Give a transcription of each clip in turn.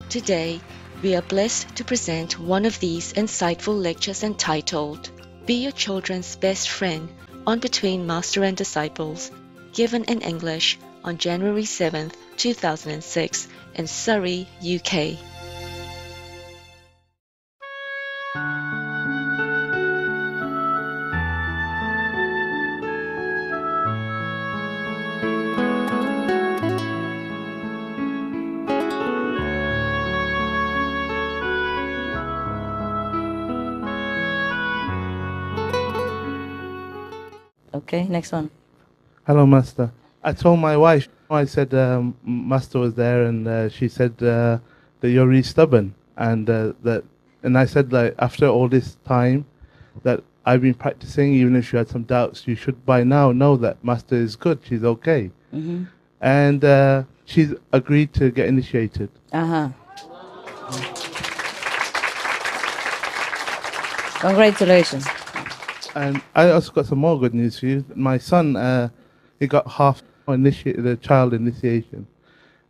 Today, we are blessed to present one of these insightful lectures entitled, Be Your Children's Best Friend on Between Master and Disciples, given in English on January 7th, 2006 in Surrey, UK. Okay, next one. Hello, Master. I told my wife, I said Master was there, and she said that you're really stubborn, and and I said, like, after all this time that I've been practicing, even if you had some doubts, you should by now know that Master is good. She's okay, and she's agreed to get initiated. Congratulations. And I also got some more good news for you. My son, he got half the child initiation,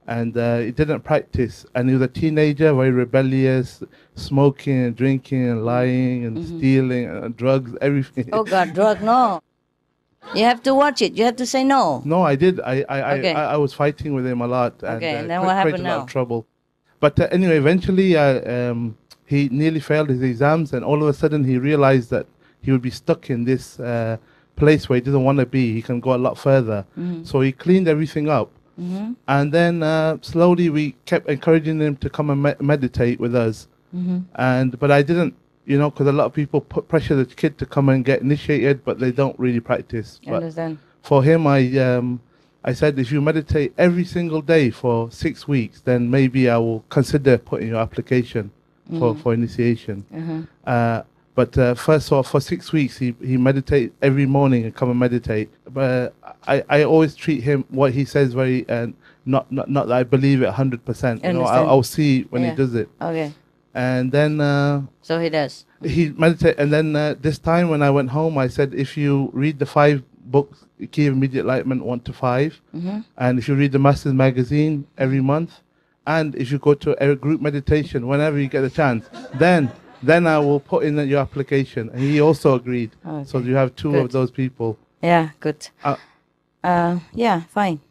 and he didn't practice. And he was a teenager, very rebellious, smoking and drinking and lying and stealing and drugs, everything. Oh God, drug, no. You have to watch it. You have to say no. No, I did. Okay. I was fighting with him a lot. Okay, and and then what happened created a lot now? of trouble. But anyway, eventually he nearly failed his exams, and all of a sudden he realized that he would be stuck in this place where he doesn't want to be. He can go a lot further. So he cleaned everything up. And then slowly we kept encouraging him to come and meditate with us. But I didn't, because a lot of people pressure the kid to come and get initiated, but they don't really practice. I understand. For him, I said, if you meditate every single day for 6 weeks, then maybe I will consider putting your application for initiation. But first off, for 6 weeks, he meditate every morning and come and meditate. But I always treat him, what he says, very, not that I believe it 100%. I'll see when he does it. Okay. And then So he does. he meditate. And then this time when I went home, I said, if you read the 5 books, Key of Immediate Enlightenment 1 to 5, and if you read the Masters Magazine every month, and if you go to a group meditation whenever you get a chance, then I will put in your application. And he also agreed. Okay. So you have 2 of those people. Yeah, good. Yeah, fine.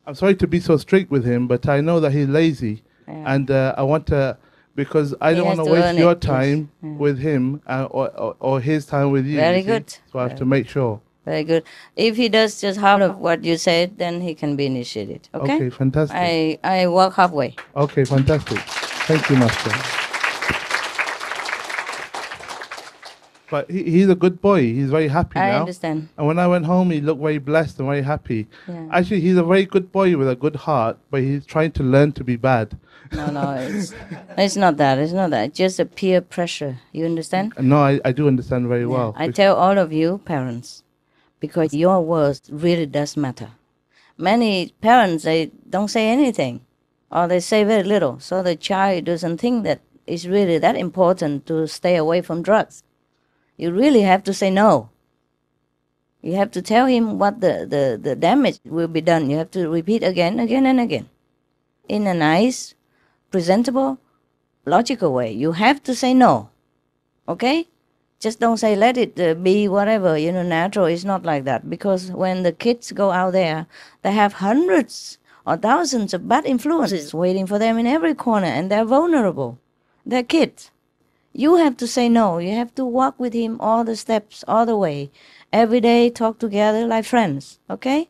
I'm sorry to be so strict with him, but I know that he's lazy. Yeah. And I want to, because I don't want has to to waste earn your it, yes. time Yeah. with him or his time with you. Very you see. good. So I have to make sure. Very good. If he does just half of what you said, then he can be initiated. Okay? Okay, fantastic. I work halfway. Okay, fantastic. Thank you, Master. But he's a good boy. He's very happy I now. understand. And when I went home, he looked very blessed and very happy. Yeah. Actually, he's a very good boy with a good heart, but he's trying to learn to be bad. No, it's not that. It's not that. It's just a peer pressure. You understand? No, I do understand very well. I tell all of you parents, because your words really does matter. Many parents, they don't say anything, or they say very little, so the child doesn't think that it's really that important to stay away from drugs. You really have to say no. You have to tell him what the damage will be done. You have to repeat again and again. In a nice, presentable, logical way. You have to say no. Okay? Just don't say let it be whatever, natural. It's not like that. Because when the kids go out there, they have hundreds or thousands of bad influences waiting for them in every corner, and they're vulnerable. They're kids. You have to say no. You have to walk with him all the steps, all the way. Every day, talk together like friends, okay?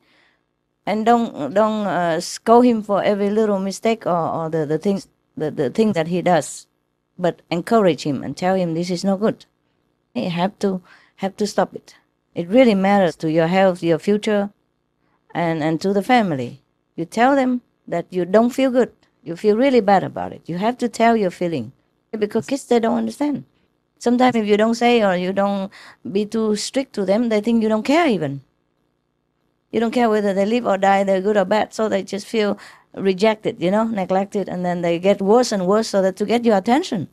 And don't scold him for every little mistake or the things that he does, but encourage him and tell him this is no good. You have to stop it. It really matters to your health, your future, and to the family. You tell them that you don't feel good. You feel really bad about it. You have to tell your feeling. Because kids, they don't understand. Sometimes if you don't say or you don't be too strict to them, they think you don't care even. You don't care whether they live or die, they're good or bad, so they just feel rejected, neglected, and then they get worse and worse so that to get your attention.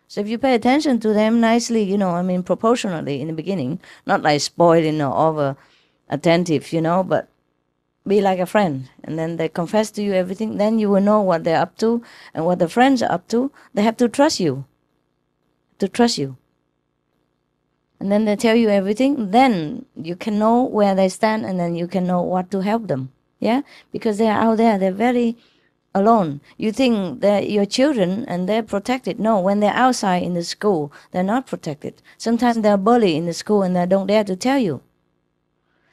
So if you pay attention to them nicely, proportionally in the beginning, not like spoiled, over attentive, but be like a friend, and then they confess to you everything, then you will know what they're up to and what the friends are up to. They have to trust you. And then they tell you everything, then you can know where they stand, and then you can know what to help them. Yeah? Because they're out there, they're very alone. You think they're your children and they're protected. No, when they're outside in the school, they're not protected. Sometimes they're bullied in the school and they don't dare to tell you.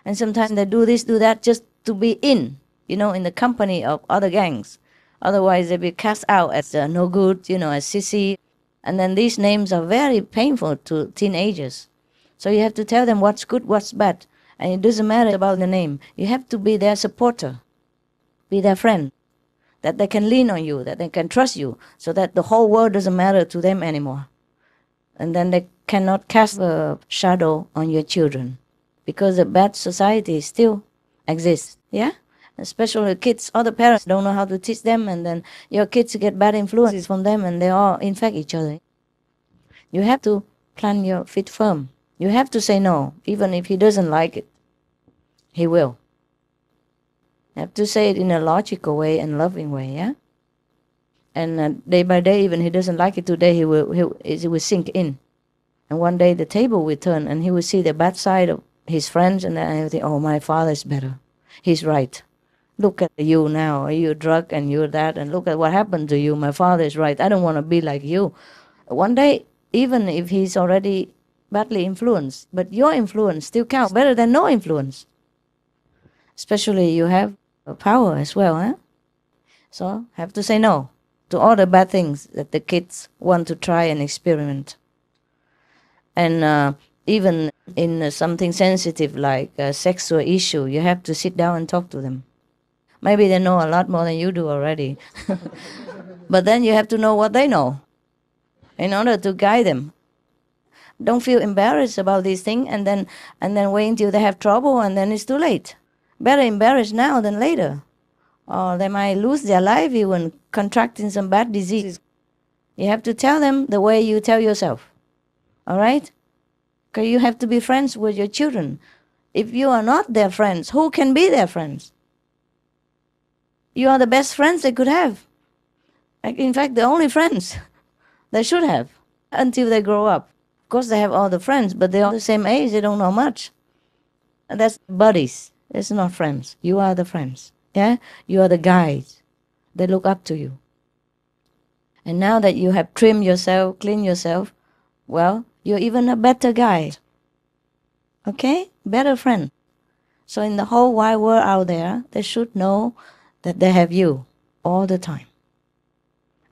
And sometimes they do this, do that just to be in the company of other gangs. Otherwise, they'll be cast out as no good, as sissy. And then these names are very painful to teenagers. So you have to tell them what's good, what's bad. And it doesn't matter about the name. You have to be their supporter, be their friend, that they can lean on you, that they can trust you, so that the whole world doesn't matter to them anymore. And then they cannot cast a shadow on your children, because a bad society still exists, yeah? Especially kids, other parents don't know how to teach them, and then your kids get bad influences from them, and they all infect each other. You have to plant your feet firm. You have to say no, even if he doesn't like it. He will. You have to say it in a logical way and loving way, yeah? And day by day, even he doesn't like it today, it will sink in. And one day the table will turn, and he will see the bad side of his friends, and then he'll think, oh, my father is better. He's right. Look at you now. You're drunk and you're that, and look at what happened to you. My father is right. I don't want to be like you. One day, even if he's already badly influenced, but your influence still counts better than no influence. Especially you have power as well, huh? So have to say no to all the bad things that the kids want to try and experiment. And even in something sensitive like a sexual issue, you have to sit down and talk to them. Maybe they know a lot more than you do already. But then you have to know what they know in order to guide them. Don't feel embarrassed about these things and then wait until they have trouble, and then it's too late. Better embarrassed now than later. Or they might lose their life even, contracting some bad disease. You have to tell them the way you tell yourself. All right? Because you have to be friends with your children. If you are not their friends, who can be their friends? You are the best friends they could have. In fact, the only friends they should have until they grow up. Of course, they have all the friends, but they're all the same age, they don't know much. And that's buddies. It's not friends. You are the friends. Yeah? You are the guides. They look up to you. And now that you have trimmed yourself, cleaned yourself, well, you're even a better guide. Okay? Better friend. So in the whole wide world out there, they should know that they have you all the time.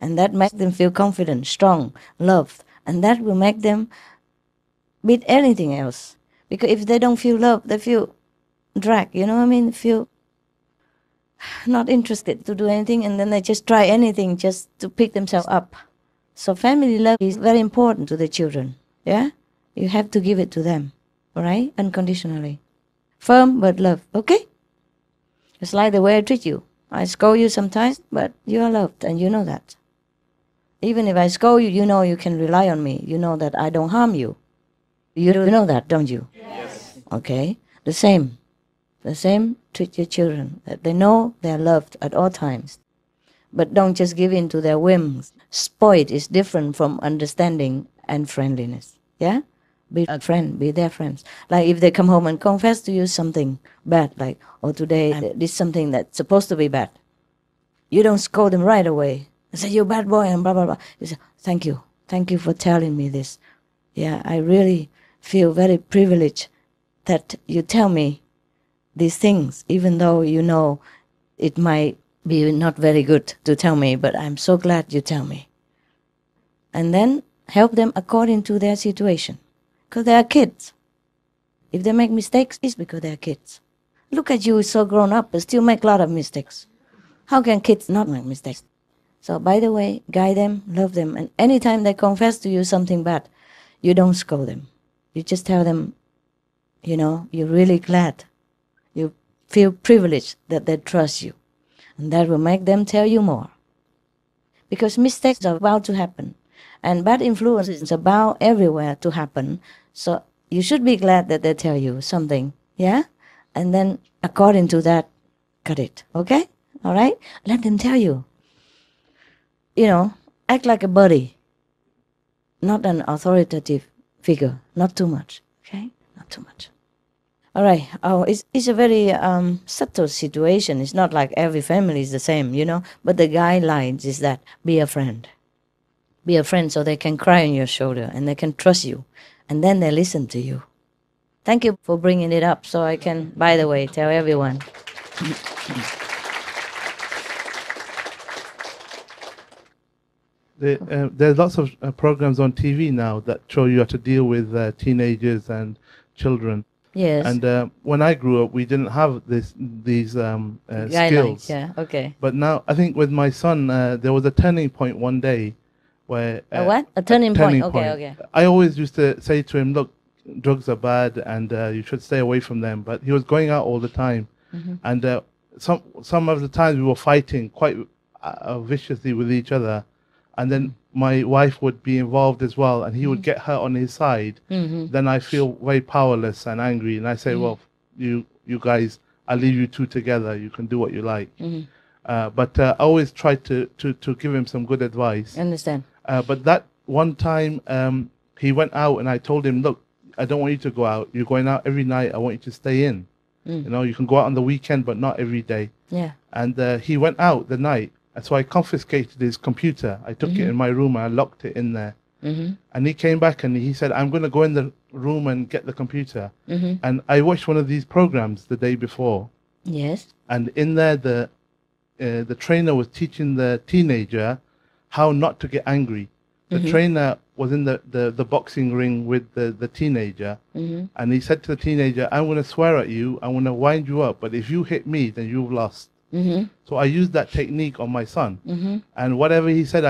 And that makes them feel confident, strong, loved. And that will make them beat anything else. Because if they don't feel loved, they feel dragged, you know what I mean? Feel not interested to do anything, and then they just try anything just to pick themselves up. So family love is very important to the children, yeah? You have to give it to them, all right? Unconditionally. Firm but love, okay? It's like the way I treat you. I scold you sometimes, but you are loved, and you know that. Even if I scold you, you know you can rely on me. You know that I don't harm you. You know that, don't you? Yes. Okay? The same. Treat your children. That they know they're loved at all times. But don't just give in to their whims. Spoiled is different from understanding and friendliness. Yeah? Be a friend. Be their friends. Like if they come home and confess to you something bad, like, oh, today I did something that's supposed to be bad. You don't scold them right away. I say, you're a bad boy, and blah, blah, blah. You say, thank you. Thank you for telling me this. Yeah, I really feel very privileged that you tell me these things, even though you know it might be not very good to tell me, but I'm so glad you tell me. And then help them according to their situation. Because they are kids. If they make mistakes, it's because they are kids. Look at you, so grown up, but still make a lot of mistakes. How can kids not make mistakes? So, by the way, guide them, love them, and anytime they confess to you something bad, you don't scold them. You just tell them, you know, you're really glad. You feel privileged that they trust you. And that will make them tell you more. Because mistakes are about to happen. And bad influence is about everywhere to happen. So you should be glad that they tell you something. Yeah? And then according to that, cut it. Okay? All right? Let them tell you. Act like a buddy, not an authoritative figure. Not too much. Okay? Not too much. All right. Oh, it's a very subtle situation. It's not like every family is the same, But the guidelines is that be a friend. Be a friend so they can cry on your shoulder and they can trust you. And then they listen to you. Thank you for bringing it up so I can, by the way, tell everyone. There's lots of programs on TV now that show you how to deal with teenagers and children. Yes. And when I grew up, we didn't have these Guidelines, skills. yeah, okay. But now, I think with my son, there was a turning point one day where... A what? A turning point. Okay. I always used to say to him, look, drugs are bad and you should stay away from them. But he was going out all the time. And some of the times we were fighting quite viciously with each other. And then my wife would be involved as well, and he would get her on his side. Then I feel very powerless and angry, and I say, well, you guys, I'll leave you two together. You can do what you like. But I always try to give him some good advice. Understand. But that one time he went out, and I told him, look, I don't want you to go out. You're going out every night. I want you to stay in. You can go out on the weekend, but not every day. Yeah. And he went out the night. And so I confiscated his computer. I took it in my room and I locked it in there. And he came back and he said, I'm going to go in the room and get the computer. And I watched one of these programs the day before. Yes. And in there, the trainer was teaching the teenager how not to get angry. The trainer was in the boxing ring with the teenager. And he said to the teenager, I'm going to swear at you. I'm going to wind you up. But if you hit me, then you've lost. So I used that technique on my son. And whatever he said,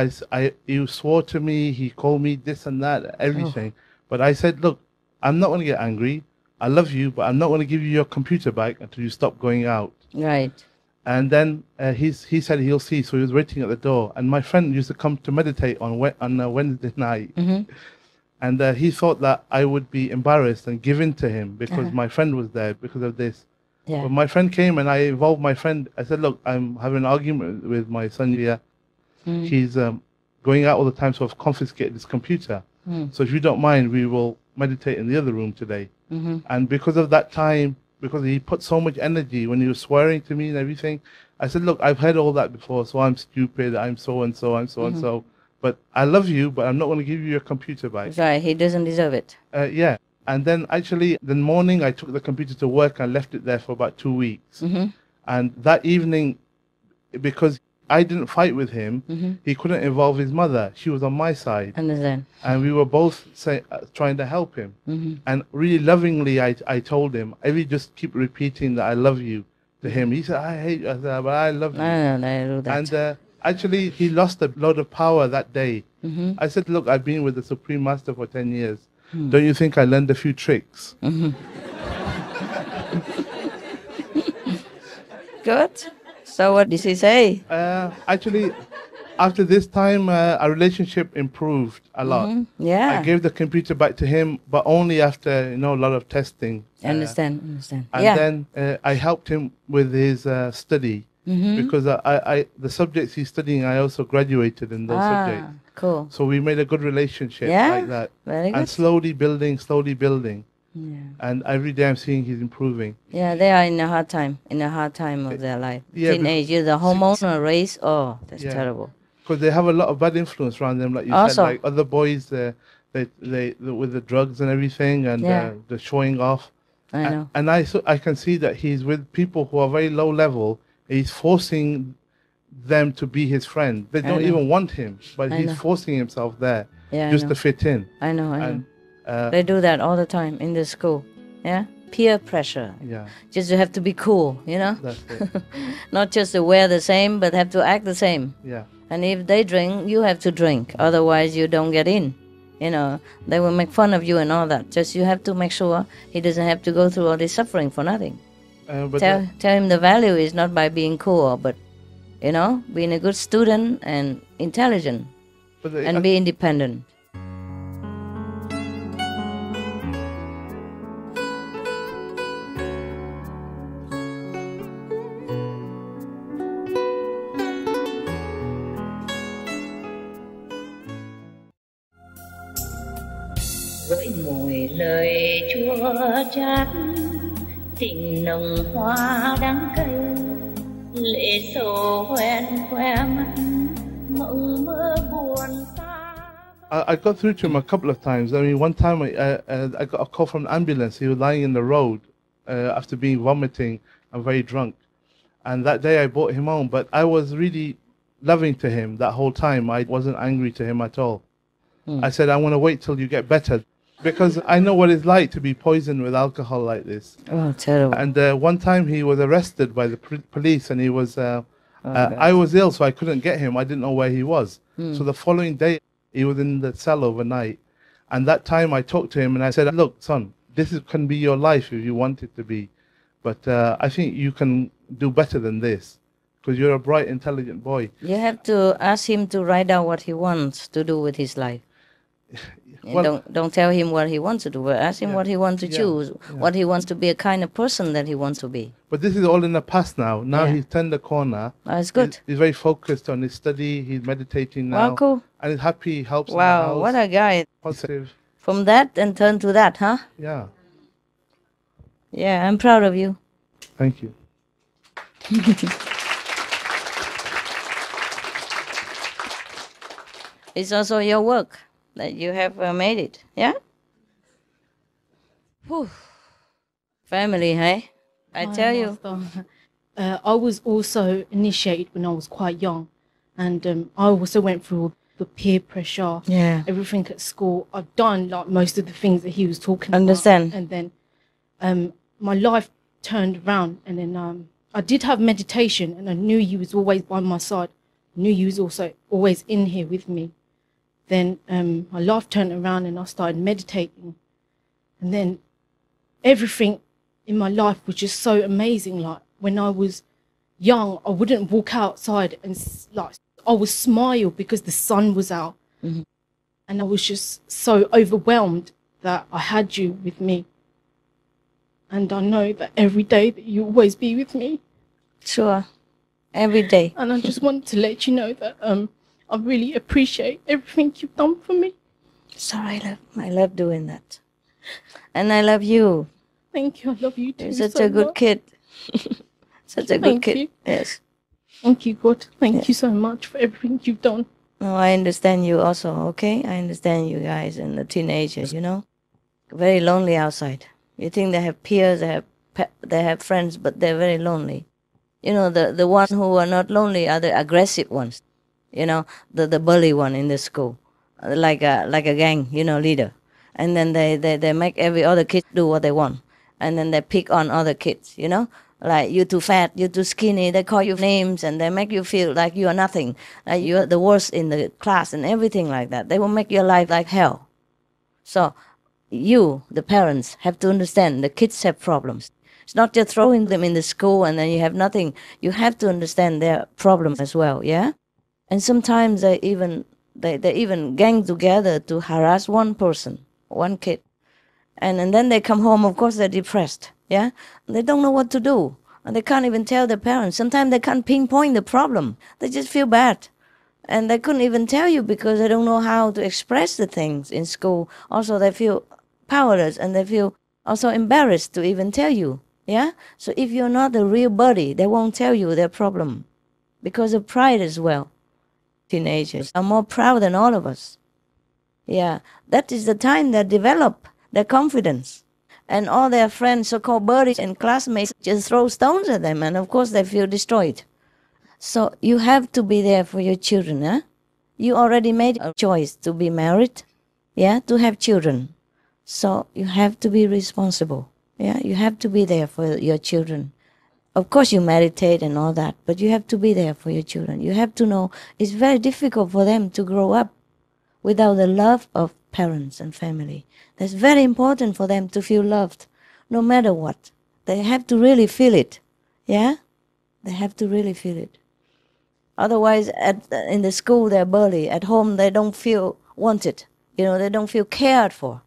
he swore to me, he called me this and that, everything. But I said, look, I'm not going to get angry. I love you, but I'm not going to give you your computer back until you stop going out. Right. And then he said he'll see, so he was waiting at the door. And my friend used to come to meditate on a Wednesday night. And he thought that I would be embarrassed and give in to him because my friend was there because of this. Yeah. But my friend came and I involved my friend. I said, look, I'm having an argument with my son here. He's going out all the time, so I've confiscated his computer. So if you don't mind, we will meditate in the other room today. And because of that time, because he put so much energy when he was swearing to me and everything, I said, look, I've heard all that before, so I'm stupid, I'm so-and-so, I'm so-and-so. But I love you, but I'm not going to give you your computer back. Right, he doesn't deserve it. Yeah. And then actually, the morning I took the computer to work and left it there for about 2 weeks. And that evening, because I didn't fight with him, he couldn't involve his mother. She was on my side. Understand. And we were both trying to help him. And really lovingly, I told him, I really just keep repeating that I love you to him. He said, I hate you. I said, but I love you. I know that. And actually, he lost a lot of power that day. I said, look, I've been with the Supreme Master for 10 years. Don't you think I learned a few tricks? Good. So what did he say? Actually, after this time, our relationship improved a lot. Yeah. I gave the computer back to him, but only after a lot of testing. Understand. And then I helped him with his study because the subjects he's studying, I also graduated in those subjects. Cool. So we made a good relationship like that. Very good. And slowly building. Yeah. And every day I'm seeing he's improving. Yeah, they are in a hard time of their life. Yeah, teenagers, the hormonal race, that's terrible. Because they have a lot of bad influence around them, like you said, like other boys, they with the drugs and everything, and the showing off. I know. And I can see that he's with people who are very low level. He's forcing them to be his friend. They don't even want him, but he's forcing himself there just to fit in. I know. They do that all the time in the school. Yeah, peer pressure. Yeah, just you have to be cool, That's it. Not just to wear the same, but have to act the same. Yeah. And if they drink, you have to drink. Otherwise, you don't get in. They will make fun of you and all that. Just you have to make sure he doesn't have to go through all this suffering for nothing. Tell him the value is not by being cool, but being a good student and intelligent, and be independent. với mùi lời chua chát, tình nồng hoa đắng cay, lệ sầu hoen khoe mắt, mộng mơ buồn xa. I got through to him a couple of times. I mean, one time I got a call from an ambulance. He was lying in the road after being vomiting and very drunk. And that day I brought him home. But I was really loving to him that whole time. I wasn't angry to him at all. I said, I want to wait till you get better. Because I know what it's like to be poisoned with alcohol like this. Oh, terrible. And one time he was arrested by the police and he was... I was ill, so I couldn't get him. I didn't know where he was. So the following day, he was in the cell overnight. And that time I talked to him and I said, look, son, can be your life if you want it to be. But I think you can do better than this because you're a bright, intelligent boy. You have to ask him to write down what he wants to do with his life. Well, don't tell him what he wants to do, but ask him what he wants to choose, what he wants to be, a kind of person that he wants to be. But this is all in the past now. Now he's turned the corner. That's good. He's very focused on his study. He's meditating now. Wow, cool. And he's happy, helps in the Wow, house. what a guy. Positive. From that and turn to that, huh? Yeah. Yeah, I'm proud of you. Thank you. It's also your work that you have made it, yeah? Whew. Family, hey? I tell you. I was also initiated when I was quite young, and I also went through the peer pressure, everything at school. I've done like most of the things that he was talking Understand. about. And then my life turned around, and then I did have meditation, and I knew he was always by my side. I knew he was also always in here with me. Then my life turned around and I started meditating. And then everything in my life was just so amazing. Like when I was young, I wouldn't walk outside and like I would smile because the sun was out. Mm-hmm. And I was just so overwhelmed that I had you with me. And I know that every day that you always be with me. Sure. Every day. And I just wanted to let you know that I really appreciate everything you've done for me. Sorry, I love doing that. And I love you. Thank you. I love you too. You're such a good kid. Such a good kid. You. Yes. Thank you, God. Thank you so much for everything you've done. No, I understand you also, okay? I understand you guys and the teenagers, you know? Very lonely outside. You think they have peers, they have friends, but they're very lonely. You know, the ones who are not lonely are the aggressive ones. You know, the bully one in the school, like a gang, you know, leader. And then they make every other kid do what they want. And then they pick on other kids, you know, like you're too fat, you're too skinny. They call you names and they make you feel like you are nothing, like you're the worst in the class and everything like that. They will make your life like hell. So you, the parents, have to understand the kids have problems. It's not just throwing them in the school and then you have nothing. You have to understand their problems as well, yeah? And sometimes they even gang together to harass one person, one kid. And then they come home, of course, they're depressed, yeah? They don't know what to do. And they can't even tell their parents. Sometimes they can't pinpoint the problem. They just feel bad. And they couldn't even tell you because they don't know how to express the things in school. Also, they feel powerless and they feel also embarrassed to even tell you, yeah? So if you're not a real buddy, they won't tell you their problem because of pride as well. Teenagers are more proud than all of us. Yeah, that is the time they develop their confidence. And all their friends, so-called buddies and classmates, just throw stones at them. And of course they feel destroyed. So you have to be there for your children. Huh? You already made a choice to be married, yeah, to have children. So you have to be responsible. Yeah, you have to be there for your children. Of course you meditate and all that, but you have to be there for your children. You have to know it's very difficult for them to grow up without the love of parents and family. That's very important for them to feel loved, no matter what. They have to really feel it, yeah? They have to really feel it. Otherwise, in the school they're bullied. At home they don't feel wanted. You know, they don't feel cared for.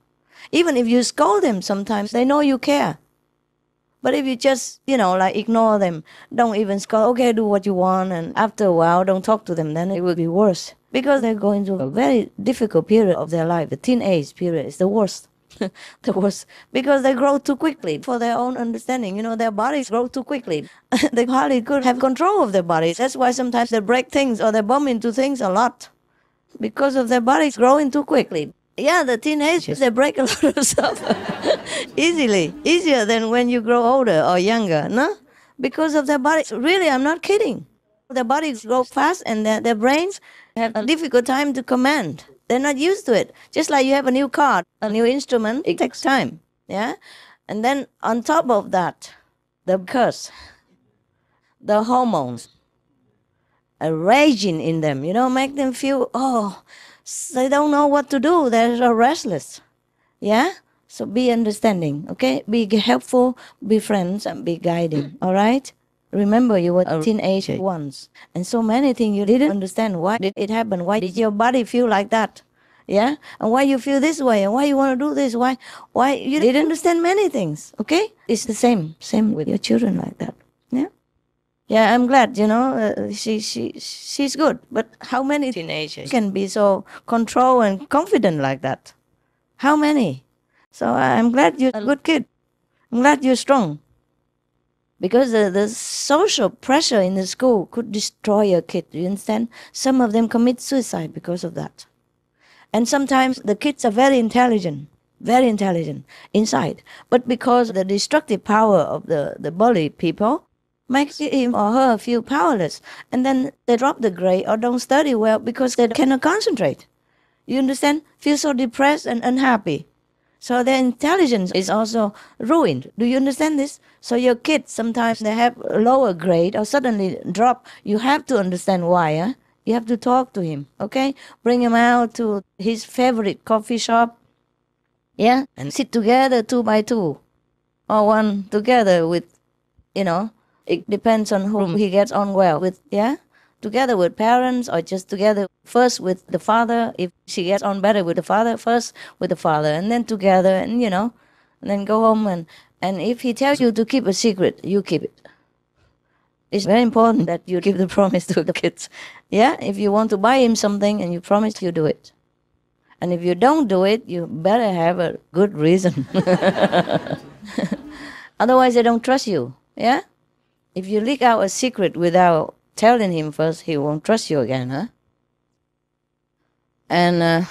Even if you scold them sometimes, they know you care. But if you just, you know, like ignore them, don't even scold, okay, do what you want, and after a while, don't talk to them, then it will be worse. Because they're going through a very difficult period of their life. The teenage period is the worst. The worst. Because they grow too quickly for their own understanding. You know, their bodies grow too quickly. They hardly could have control of their bodies. That's why sometimes they break things or they bump into things a lot. Because of their bodies growing too quickly. Yeah, the teenagers, they break a lot of stuff easily. Easier than when you grow older or younger, no? Because of their bodies. Really, I'm not kidding. Their bodies grow fast and their brains have a difficult time to command. They're not used to it. Just like you have a new car, a new instrument, it takes time. Yeah? And then on top of that, the curse, the hormones are raging in them, you know, make them feel, they don't know what to do. They're so restless. Yeah? So be understanding, okay? Be helpful, be friends, and be guiding, all right? Remember, you were a teenager once, and so many things you didn't understand. Why did it happen? Why did your body feel like that? Yeah? And why you feel this way, and why you want to do this? Why you didn't understand many things, okay? It's the same with your children like that, yeah? Yeah, I'm glad, you know, she's good. But how many teenagers can be so controlled and confident like that? How many? So I'm glad you're a good kid. I'm glad you're strong. Because the social pressure in the school could destroy a kid, you understand? Some of them commit suicide because of that. And sometimes the kids are very intelligent inside. But because the destructive power of the bully people makes him or her feel powerless. And then they drop the grade or don't study well because they cannot concentrate. You understand? Feel so depressed and unhappy. So their intelligence is also ruined. Do you understand this? So your kids, sometimes they have a lower grade or suddenly drop. You have to understand why. Huh? You have to talk to him, okay? Bring him out to his favorite coffee shop. Yeah? And sit together 2 by 2. Or one together with, you know, it depends on whom he gets on well with, yeah? Together with parents or just together first with the father. If she gets on better with the father, first with the father and then together and, you know, and then go home and if he tells you to keep a secret, you keep it. It's very important that you keep the promise to the kids. Yeah? If you want to buy him something and you promise, you do it. And if you don't do it, you better have a good reason. Otherwise, they don't trust you. Yeah? If you leak out a secret without telling him first, he won't trust you again, huh? And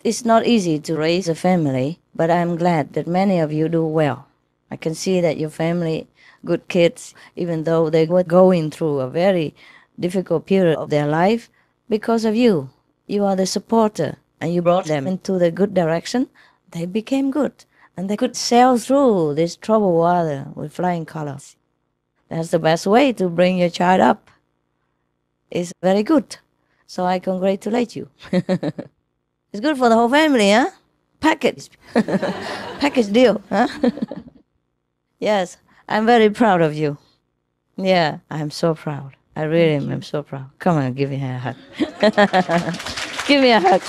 it's not easy to raise a family, but I'm glad that many of you do well. I can see that your family, good kids, even though they were going through a very difficult period of their life, because of you. You are the supporter, and you brought them into the good direction. They became good, and they could sail through this troubled water with flying colors. That's the best way to bring your child up. It's very good. So I congratulate you. It's good for the whole family, huh? Package. Package deal, huh? Yes, I'm very proud of you. Yeah, I'm so proud. I really am so proud. Come on, give me a hug. Give me a hug.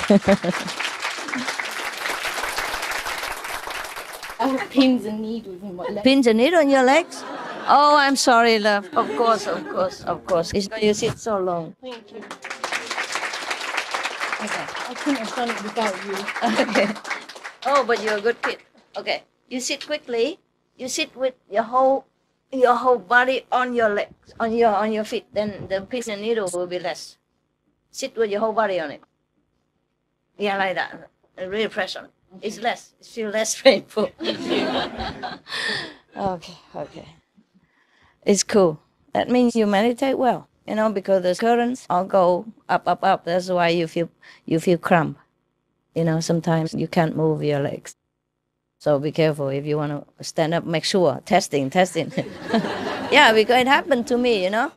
I have pins and needles in my legs. Pins and needles on your legs? Oh, I'm sorry, love. Of course. It's you sit so long. Thank you. Okay. I couldn't have done it without you. Okay. Oh, but you're a good kid. Okay. You sit quickly. You sit with your whole body on your legs, on your feet. Then the pins and needle will be less. Sit with your whole body on it. Yeah, like that. Really press on it. It's less. It feels less painful. Okay. It's cool. That means you meditate well, you know, because the currents all go up. That's why you feel cramp. You know, sometimes you can't move your legs. So be careful if you want to stand up. Make sure. Testing. Yeah, because it happened to me, you know.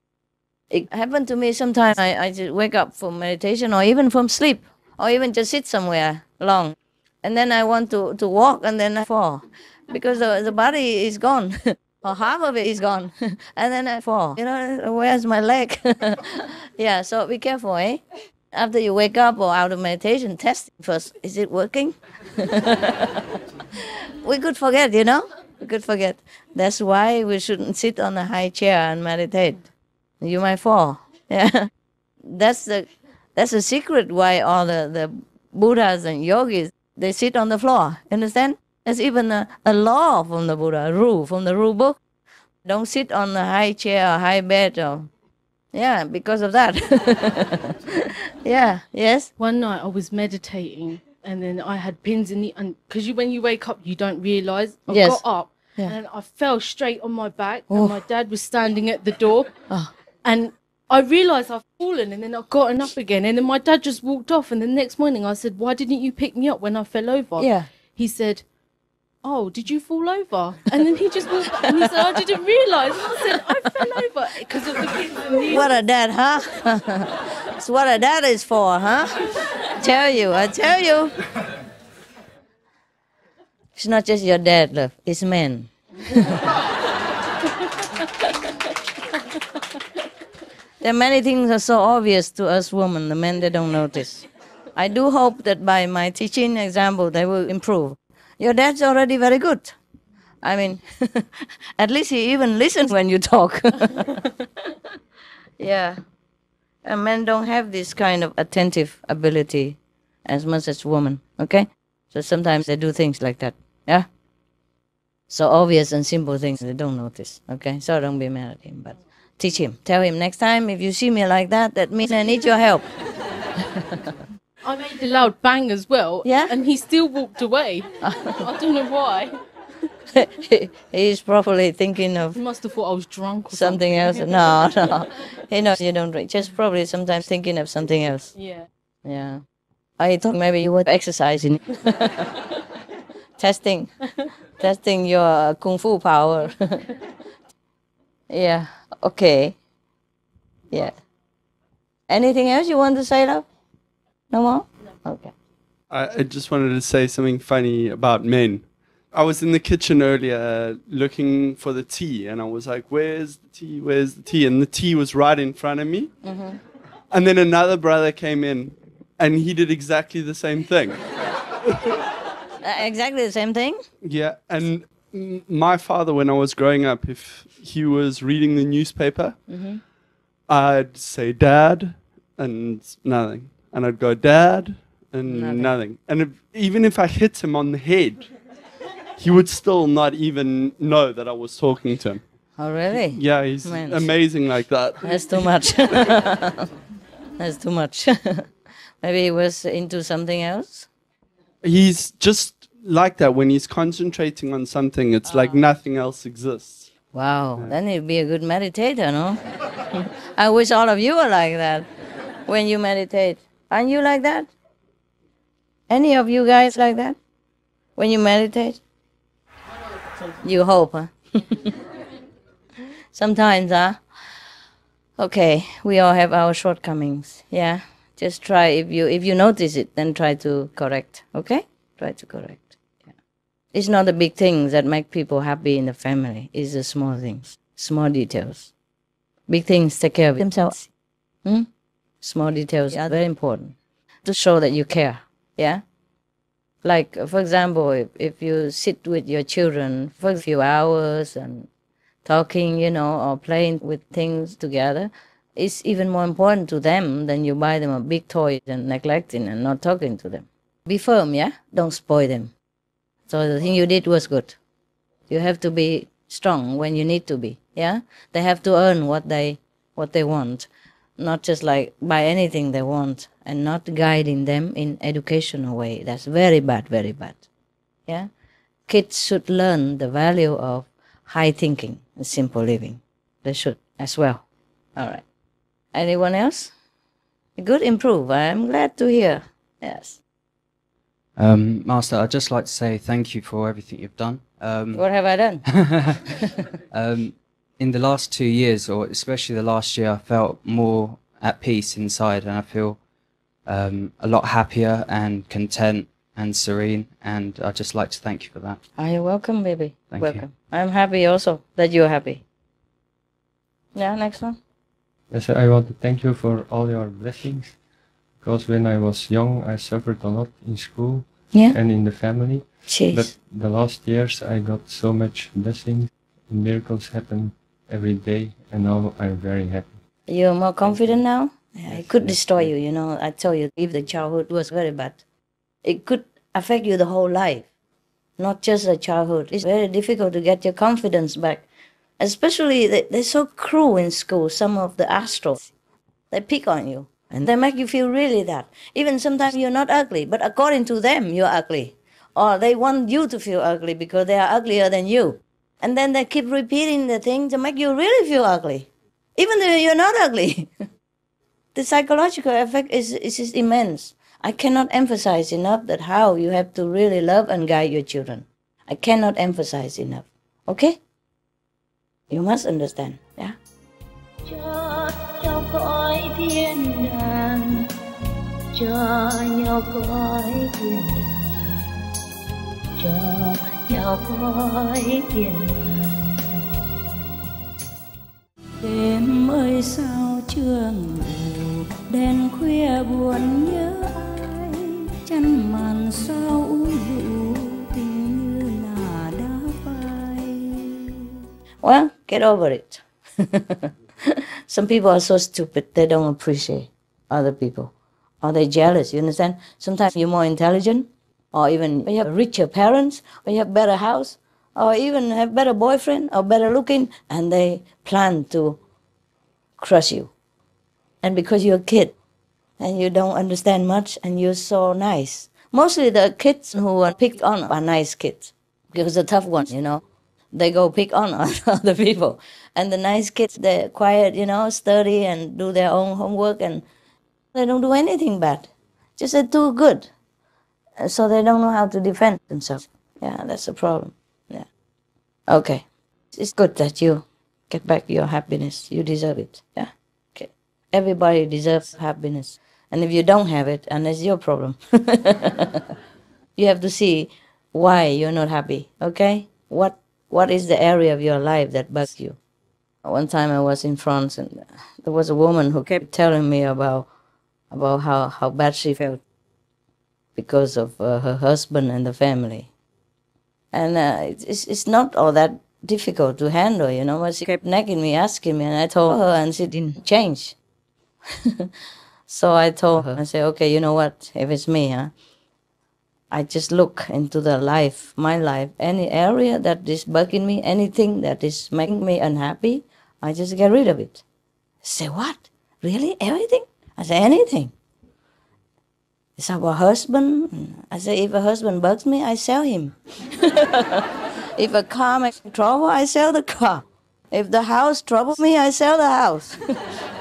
It happened to me sometimes. I just wake up from meditation or even from sleep or even just sit somewhere long. And then I want to walk and then I fall because the body is gone. Or half of it is gone. And then I fall. You know, where's my leg? Yeah, so be careful, eh? After you wake up or out of meditation, test it first. Is it working? We could forget, you know? We could forget. That's why we shouldn't sit on a high chair and meditate. You might fall. Yeah. That's the secret why all the Buddhas and yogis, They sit on the floor. Understand? There's even a law from the Buddha, a rule from the rule book. Don't sit on a high chair or high bed. Yeah, because of that. Yeah, yes. One night I was meditating and then I had pins in the... Because when you wake up, you don't realise. I Yes. got up Yeah. and I fell straight on my back Oh. and my dad was standing at the door. Oh. And I realised I've fallen and then I've gotten up again. And then my dad just walked off. And the next morning I said, why didn't you pick me up when I fell over? Yeah. He said, oh, did you fall over? And then he just walked back and he said, I didn't realise. And I said, I fell over because of the pins and needles. What a dad, huh? That's what a dad is for, huh? I tell you. It's not just your dad, love. It's men. There are many things that are so obvious to us women, the men, they don't notice. I do hope that by my teaching example, they will improve. Your dad's already very good. I mean, at least he even listens when you talk. Yeah. And men don't have this kind of attentive ability as much as women, okay? So sometimes they do things like that, yeah? So obvious and simple things they don't notice, okay? So don't be mad at him, but teach him. Tell him next time if you see me like that, that means I need your help. I made a loud bang as well. Yeah? And he still walked away. I don't know why. He's probably thinking of He must have thought I was drunk or something else. No. He knows you don't drink. Just probably sometimes thinking of something else. Yeah. Yeah. I thought maybe you were exercising. testing your kung fu power. Yeah. Okay. Yeah. Anything else you want to say, love? No more? Okay. I just wanted to say something funny about men. I was in the kitchen earlier looking for the tea, and I was like, where's the tea? Where's the tea? And the tea was right in front of me. Mm-hmm. And then another brother came in, and he did exactly the same thing. Exactly the same thing? Yeah, and my father, when I was growing up, if he was reading the newspaper, I'd say, Dad, and nothing. And I'd go, Dad, and nothing. And even if I hit him on the head, he would still not even know that I was talking to him. Oh, really? Yeah, he's amazing like that. That's too much. That's too much. Maybe he was into something else? He's just like that. When he's concentrating on something, it's like nothing else exists. Wow, then he'd be a good meditator, no? I wish all of you were like that when you meditate. Aren't you like that? Any of you guys like that? When you meditate? You hope, huh? Sometimes, huh? Okay, we all have our shortcomings, yeah? Just try, if you notice it, then try to correct, okay? Try to correct. Yeah. It's not the big things that make people happy in the family. It's the small things, small details. Big things take care of themselves. Small details are very important to show that you care, yeah? Like, for example, if you sit with your children for a few hours and talking, or playing with things together, it's even more important to them than you buy them a big toy and neglecting and not talking to them. Be firm, yeah? Don't spoil them. So the thing you did was good. You have to be strong when you need to be, yeah? They have to earn what they want, not just like buy anything they want and not guiding them in educational way. That's very bad, yeah? Kids should learn the value of high thinking and simple living. They should as well. All right. Anyone else? Good, improve. I'm glad to hear. Yes. Master, I'd just like to say thank you for everything you've done. What have I done? In the last 2 years, or especially the last year, I felt more at peace inside, and I feel a lot happier and content and serene, and I'd just like to thank you for that. You're welcome, baby. Thank welcome. you. I'm happy also that you're happy. Yeah, next one. Yes, I want to thank you for all your blessings, because when I was young, I suffered a lot in school and in the family. Jeez. But the last years, I got so much blessings, and miracles happen every day, and now I'm very happy. You're more confident now? Yeah, it could destroy you, I told you, if the childhood was very bad, it could affect you the whole life, not just a childhood. It's very difficult to get your confidence back. Especially, they're so cruel in school, some of the astros. They pick on you, and they make you feel really that. Even sometimes you're not ugly, but according to them, you're ugly. Or they want you to feel ugly because they are uglier than you. And then they keep repeating the thing to make you really feel ugly, even though you're not ugly. The psychological effect is immense. I cannot emphasize enough that how you have to really love and guide your children. I cannot emphasize enough. Okay? You must understand, yeah? Cho cõi thiên đàng, cho nhau cõi thiên đàng, cho nhau cõi thiên đàng. Đêm ơi sao chưa ngủ, đèn khuya buồn nhớ ai, chăn màn sao u u, tình như là đá phai. Well, get over it. Some people are so stupid, they don't appreciate other people. Or they're jealous, you understand? Sometimes you're more intelligent, or even you have richer parents, or you have better house, or even have better boyfriend, or better looking, and they plan to crush you. And because you're a kid, and you don't understand much, and you're so nice. Mostly the kids who are picked on are nice kids, because the tough ones, you know, they go pick on other people. And the nice kids, they're quiet, you know, study and do their own homework, and they don't do anything bad. Just they're too good. So they don't know how to defend themselves. Yeah, that's the problem. Yeah. Okay. It's good that you get back your happiness. You deserve it. Yeah. Okay. Everybody deserves happiness. And if you don't have it, and it's your problem. You have to see why you're not happy. Okay? What is the area of your life that bugs you? One time I was in France, and there was a woman who kept telling me about how bad she felt because of her husband and the family. And it's not all that difficult to handle, you know, but she kept nagging me, asking me, and I told her, and she didn't change. So I told her, I said, okay, you know what, if it's me, I just look into my life, any area that is bugging me, anything that is making me unhappy, I just get rid of it. Say, what? Really? Everything? I say, anything. It's about husband. I say, if a husband bugs me, I sell him. If a car makes trouble, I sell the car. If the house troubles me, I sell the house.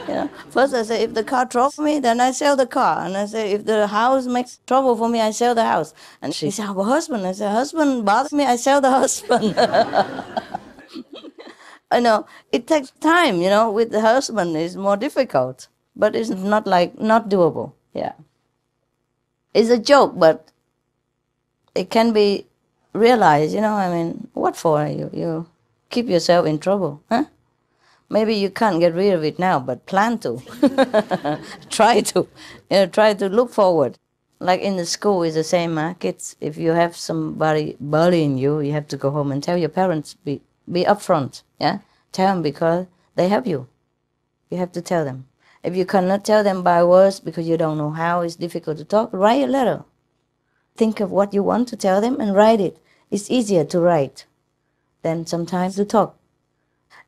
You know? First I say, if the car troubles me, then I sell the car. And I say, if the house makes trouble for me, I sell the house. And she said, about husband. I said, husband bothers me, I sell the husband. I know, it takes time, you know, with the husband it's more difficult. But it's not doable, yeah. It's a joke, but it can be realized, you know, I mean, what for? You keep yourself in trouble, huh? Maybe you can't get rid of it now, but plan to. Try to. You know, try to look forward. Like in the school, it's the same, kids. If you have somebody bullying you, you have to go home and tell your parents, be upfront, yeah? Tell them because they help you. You have to tell them. If you cannot tell them by words because you don't know how, it's difficult to talk, write a letter. Think of what you want to tell them and write it. It's easier to write than sometimes to talk.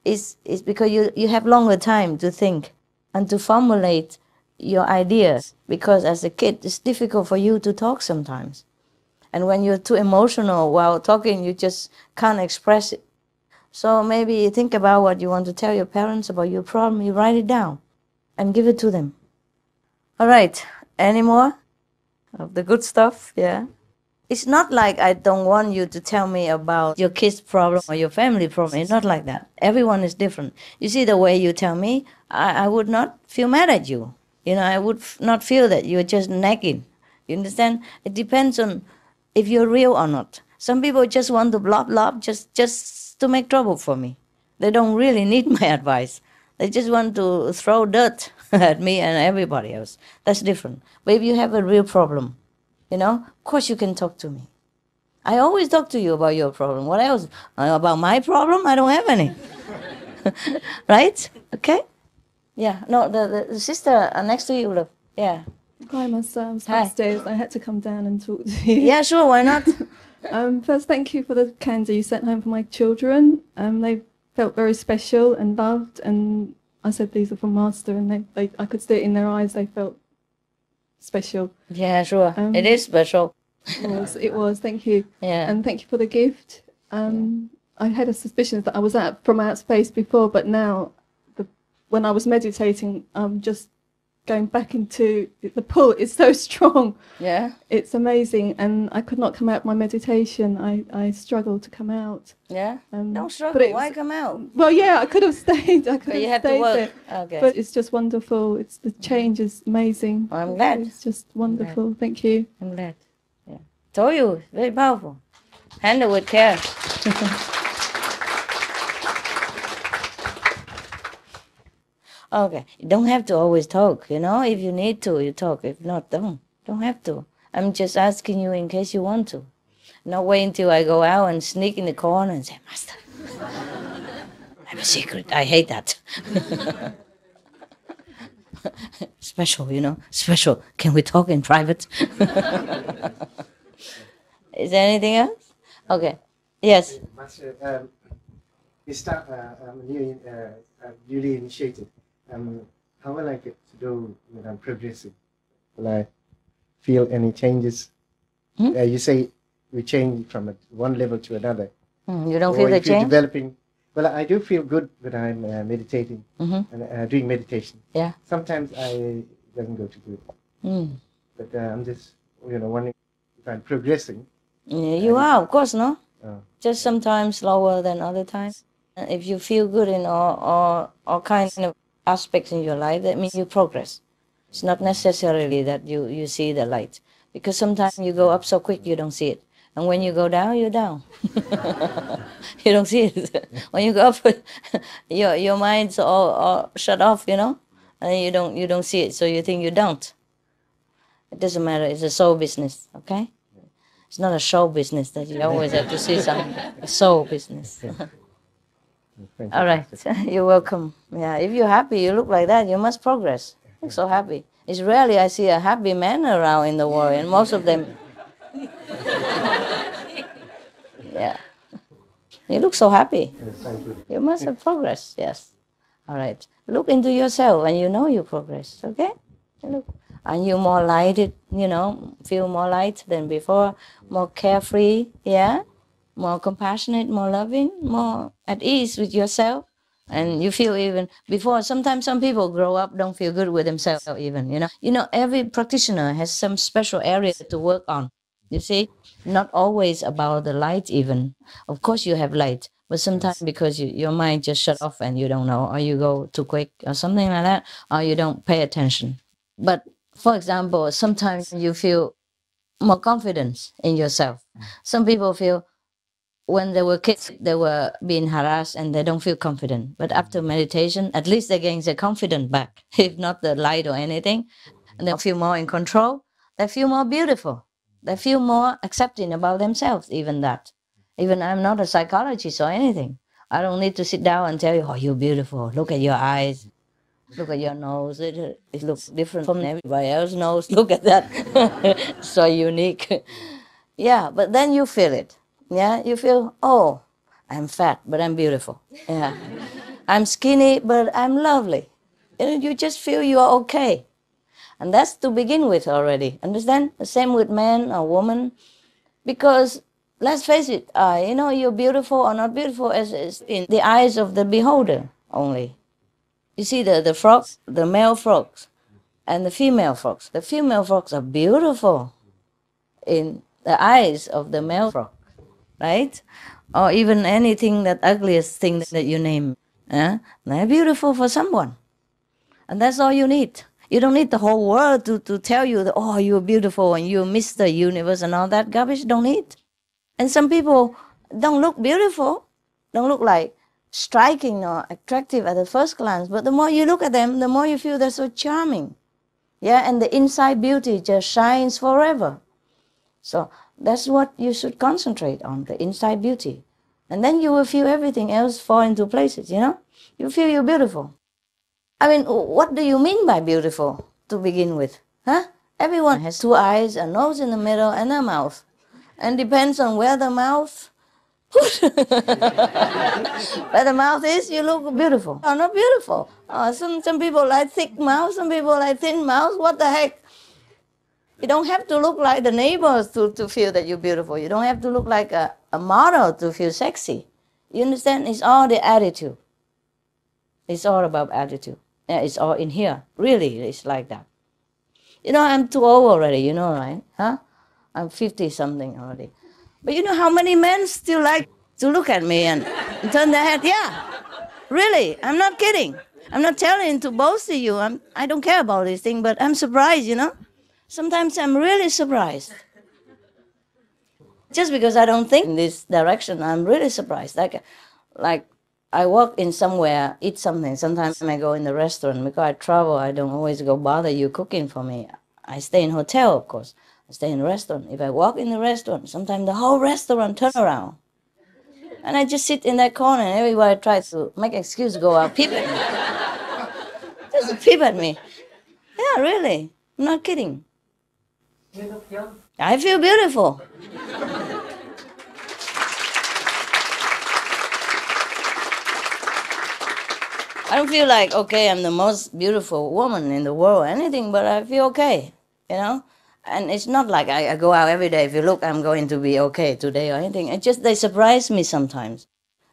It's because you have longer time to think and to formulate your ideas, because as a kid, it's difficult for you to talk sometimes. And when you're too emotional while talking, you just can't express it. So maybe you think about what you want to tell your parents about your problem, you write it down and give it to them. All right, any more of the good stuff? Yeah. It's not like I don't want you to tell me about your kid's problem or your family problem. It's not like that. Everyone is different. You see, the way you tell me, I would not feel mad at you. You know, I would not feel that you're just nagging. You understand? It depends on if you're real or not. Some people just want to blah, just to make trouble for me. They don't really need my advice. They just want to throw dirt at me and everybody else. That's different. But if you have a real problem, you know, of course you can talk to me. I always talk to you about your problem. What else? About my problem? I don't have any. Right? Okay? Yeah. No, the sister next to you, look. Yeah. Hi, Master. I was Hi. upstairs. I had to come down and talk to you. Yeah, sure, why not? First, thank you for the candy you sent home for my children. They felt very special and loved, and I said these are from Master, and I could see it in their eyes. They felt special. Yeah, sure. It is special. It was. Thank you. Yeah. And thank you for the gift. I had a suspicion that I was from outer space before, but now, when I was meditating, I'm just going back into the pull. It's so strong. Yeah. It's amazing, and I could not come out of my meditation. I struggled to come out. Yeah. Don't struggle. But Why come out? Well, yeah, I could have stayed. But you have to work. Okay. But it's just wonderful. The change is amazing. Well, I'm glad. It's just wonderful. Thank you. I'm glad. Yeah. Told you, very powerful. Handle with care. Okay. You don't have to always talk, you know. If you need to, you talk. If not, don't. Don't have to. I'm just asking you in case you want to. Not wait until I go out and sneak in the corner and say, Master, I have a secret. I hate that. Special, you know. Special. Can we talk in private? Is there anything else? Okay. Yes. Master, newly initiated. How will I get to do when I'm progressing? Will I feel any changes? You say we change from one level to another. You don't feel the if you're change? Developing. Well, I do feel good when I'm meditating and doing meditation. Yeah. Sometimes I doesn't go too good. But I'm just wondering if I'm progressing. Yeah, you are, of course, no? Just sometimes slower than other times. If you feel good in all kinds of aspects in your life, that means you progress. It's not necessarily that you see the light. Because sometimes you go up so quick you don't see it. And when you go down, you're down. You don't see it. When you go up, your mind's all shut off, you know? And you don't see it, so you think you don't. It doesn't matter, it's a soul business, okay? It's not a show business that you always have to see something. It's soul business. All right, you're welcome. Yeah, if you're happy, you look like that, you must progress. Look so happy. It's rarely I see a happy man around in the world, and most of them... Yeah. You look so happy. You must have progressed, yes. All right. Look into yourself and you know you progress, okay? Look. And you're more lighted, you know, feel more light than before, more carefree, yeah? More compassionate, more loving, more at ease with yourself. And you feel even, before, sometimes some people grow up, don't feel good with themselves even, you know? You know, every practitioner has some special area to work on, you see? Not always about the light even. Of course you have light, but sometimes because your mind just shut off and you don't know, or you go too quick or something like that, or you don't pay attention. But for example, sometimes you feel more confidence in yourself. Some people feel when they were kids, they were being harassed and they don't feel confident. But after meditation, at least they gain their confidence back, if not the light or anything. And they feel more in control. They feel more beautiful. They feel more accepting about themselves, even that. Even I'm not a psychologist or anything. I don't need to sit down and tell you, oh, you're beautiful. Look at your eyes. Look at your nose. It looks different from everybody else's nose. Look at that. So unique. Yeah, but then you feel it. Yeah, you feel, oh, I'm fat, but I'm beautiful. Yeah. I'm skinny, but I'm lovely. And you just feel you are okay. And that's to begin with already. Understand? The same with man or woman. Because, let's face it, you know, you're beautiful or not beautiful as in the eyes of the beholder only. You see the frogs, the male frogs, and the female frogs. The female frogs are beautiful in the eyes of the male frog, right? Or even anything, that ugliest thing that you name. They're beautiful for someone. And that's all you need. You don't need the whole world to tell you that, oh, you're beautiful and you're Mr. Universe and all that garbage. Don't need. And some people don't look beautiful, don't look like striking or attractive at the first glance, but the more you look at them, the more you feel they're so charming. Yeah, and the inside beauty just shines forever. So that's what you should concentrate on, the inside beauty. And then you will feel everything else fall into places, you know? You feel you're beautiful. I mean, what do you mean by beautiful to begin with? Huh? Everyone has two eyes, a nose in the middle, and a mouth. And depends on where the mouth where the mouth is, you look beautiful or not beautiful. Some people like thick mouth, some people like thin mouth. What the heck? You don't have to look like the neighbors to feel that you're beautiful. You don't have to look like a model to feel sexy. You understand? It's all the attitude. It's all about attitude. Yeah, it's all in here. Really, it's like that. You know, I'm too old already, you know, right? Huh? I'm 50-something already. But you know how many men still like to look at me and turn their head? Yeah, really, I'm not kidding. I'm not telling to boast to you. I don't care about this thing, but I'm surprised, you know. Sometimes I'm really surprised. Just because I don't think in this direction, I'm really surprised. Like I walk in somewhere, eat something. Sometimes I go in the restaurant. Because I travel, I don't always go bother you cooking for me. I stay in hotel, of course. I stay in a restaurant. If I walk in the restaurant, sometimes the whole restaurant turn around. And I just sit in that corner and everybody tries to make excuse to go out, peep at me. Just peep at me. Yeah, really. I'm not kidding. You look young. I feel beautiful. I don't feel like, okay, I'm the most beautiful woman in the world or anything, but I feel okay, you know? And it's not like I go out every day. If you look, I'm going to be okay today or anything. It's just they surprise me sometimes.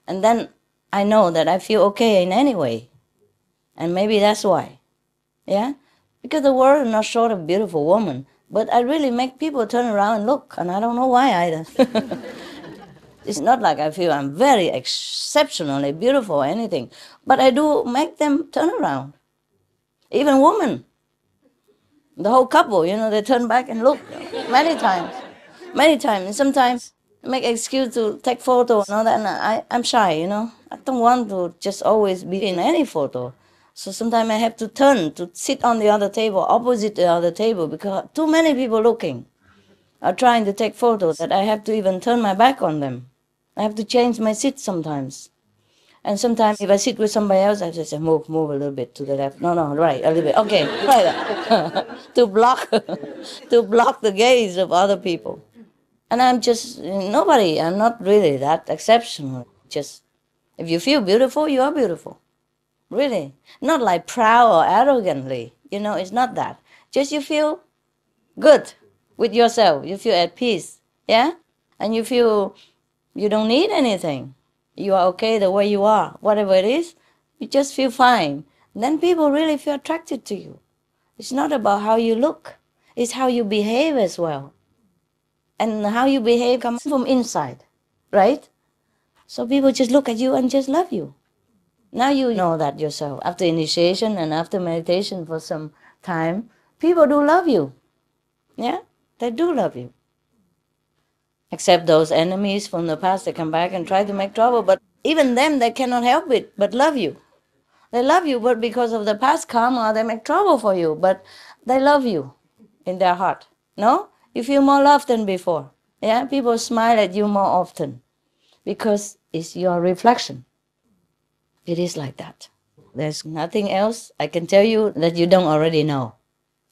And then I know that I feel okay in any way. And maybe that's why. Yeah? Because the world is not short of beautiful women. But I really make people turn around and look. And I don't know why either. It's not like I feel I'm very exceptionally beautiful or anything. But I do make them turn around. Even women. The whole couple, you know, they turn back and look many times. Many times. And sometimes I make excuse to take photo and all that. And I'm shy, you know. I don't want to just always be in any photo. So sometimes I have to turn to sit on the other table, opposite the other table, because too many people looking are trying to take photos that I have to even turn my back on them. I have to change my seat sometimes. And sometimes if I sit with somebody else, I just say, move a little bit to the left. No, right, a little bit. Okay, right. to block the gaze of other people. And I'm just nobody. I'm not really that exceptional. Just, if you feel beautiful, you are beautiful. Really. Not like proud or arrogantly. You know, it's not that. Just you feel good with yourself. You feel at peace. Yeah? And you feel you don't need anything. You are okay the way you are. Whatever it is, you just feel fine. Then people really feel attracted to you. It's not about how you look. It's how you behave as well. And how you behave comes from inside, right? So people just look at you and just love you. Now you know that yourself. After initiation and after meditation for some time, people do love you. Yeah? They do love you. Except those enemies from the past, they come back and try to make trouble. But even them, they cannot help it but love you. They love you, but because of the past karma, they make trouble for you. But they love you in their heart. No? You feel more love than before. Yeah? People smile at you more often because it's your reflection. It is like that. There's nothing else I can tell you that you don't already know,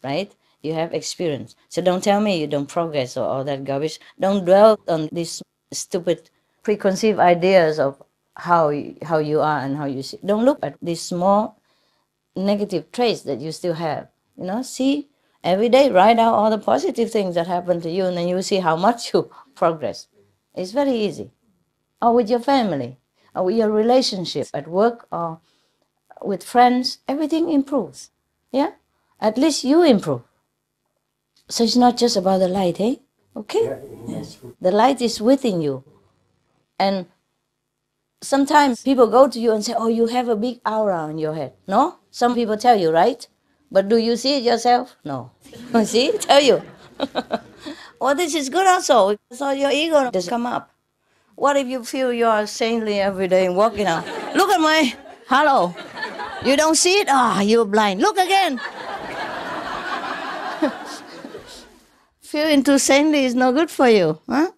right? You have experience. So don't tell me you don't progress or all that garbage. Don't dwell on these stupid preconceived ideas of how you are and how you see. Don't look at these small negative traits that you still have. You know, see every day, write out all the positive things that happen to you, and then you see how much you progress. It's very easy. Or with your family, or with your relationship at work, or with friends, everything improves. Yeah? At least you improve. So it's not just about the light, eh? Okay? Yes. The light is within you. And sometimes people go to you and say, oh, you have a big aura on your head. No? Some people tell you, right? But do you see it yourself? No. See? Tell you. Well, this is good also. So your ego doesn't come up. What if you feel you are saintly every day and walking out? Look at my halo. You don't see it? Ah, you're blind. Look again. Feeling too saintly is no good for you. Huh?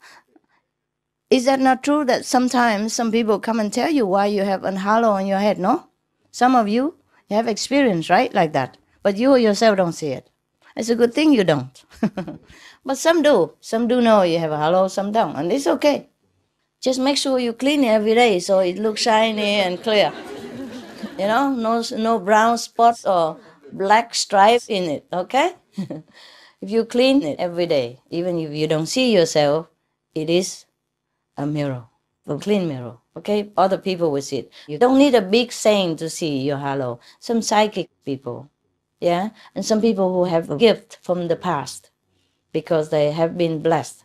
Is that not true that sometimes some people come and tell you why you have a halo on your head, no? Some of you have experience, right, like that. But you yourself don't see it. It's a good thing you don't. But some do. Some do know you have a hello, some don't. And it's okay. Just make sure you clean it every day so it looks shiny and clear. You know, no brown spots or black stripes in it, okay? If you clean it every day, even if you don't see yourself, it is a mirror, a clean mirror, okay? Other people will see it. You don't need a big saint to see your halo. Some psychic people, yeah? And some people who have a gift from the past because they have been blessed.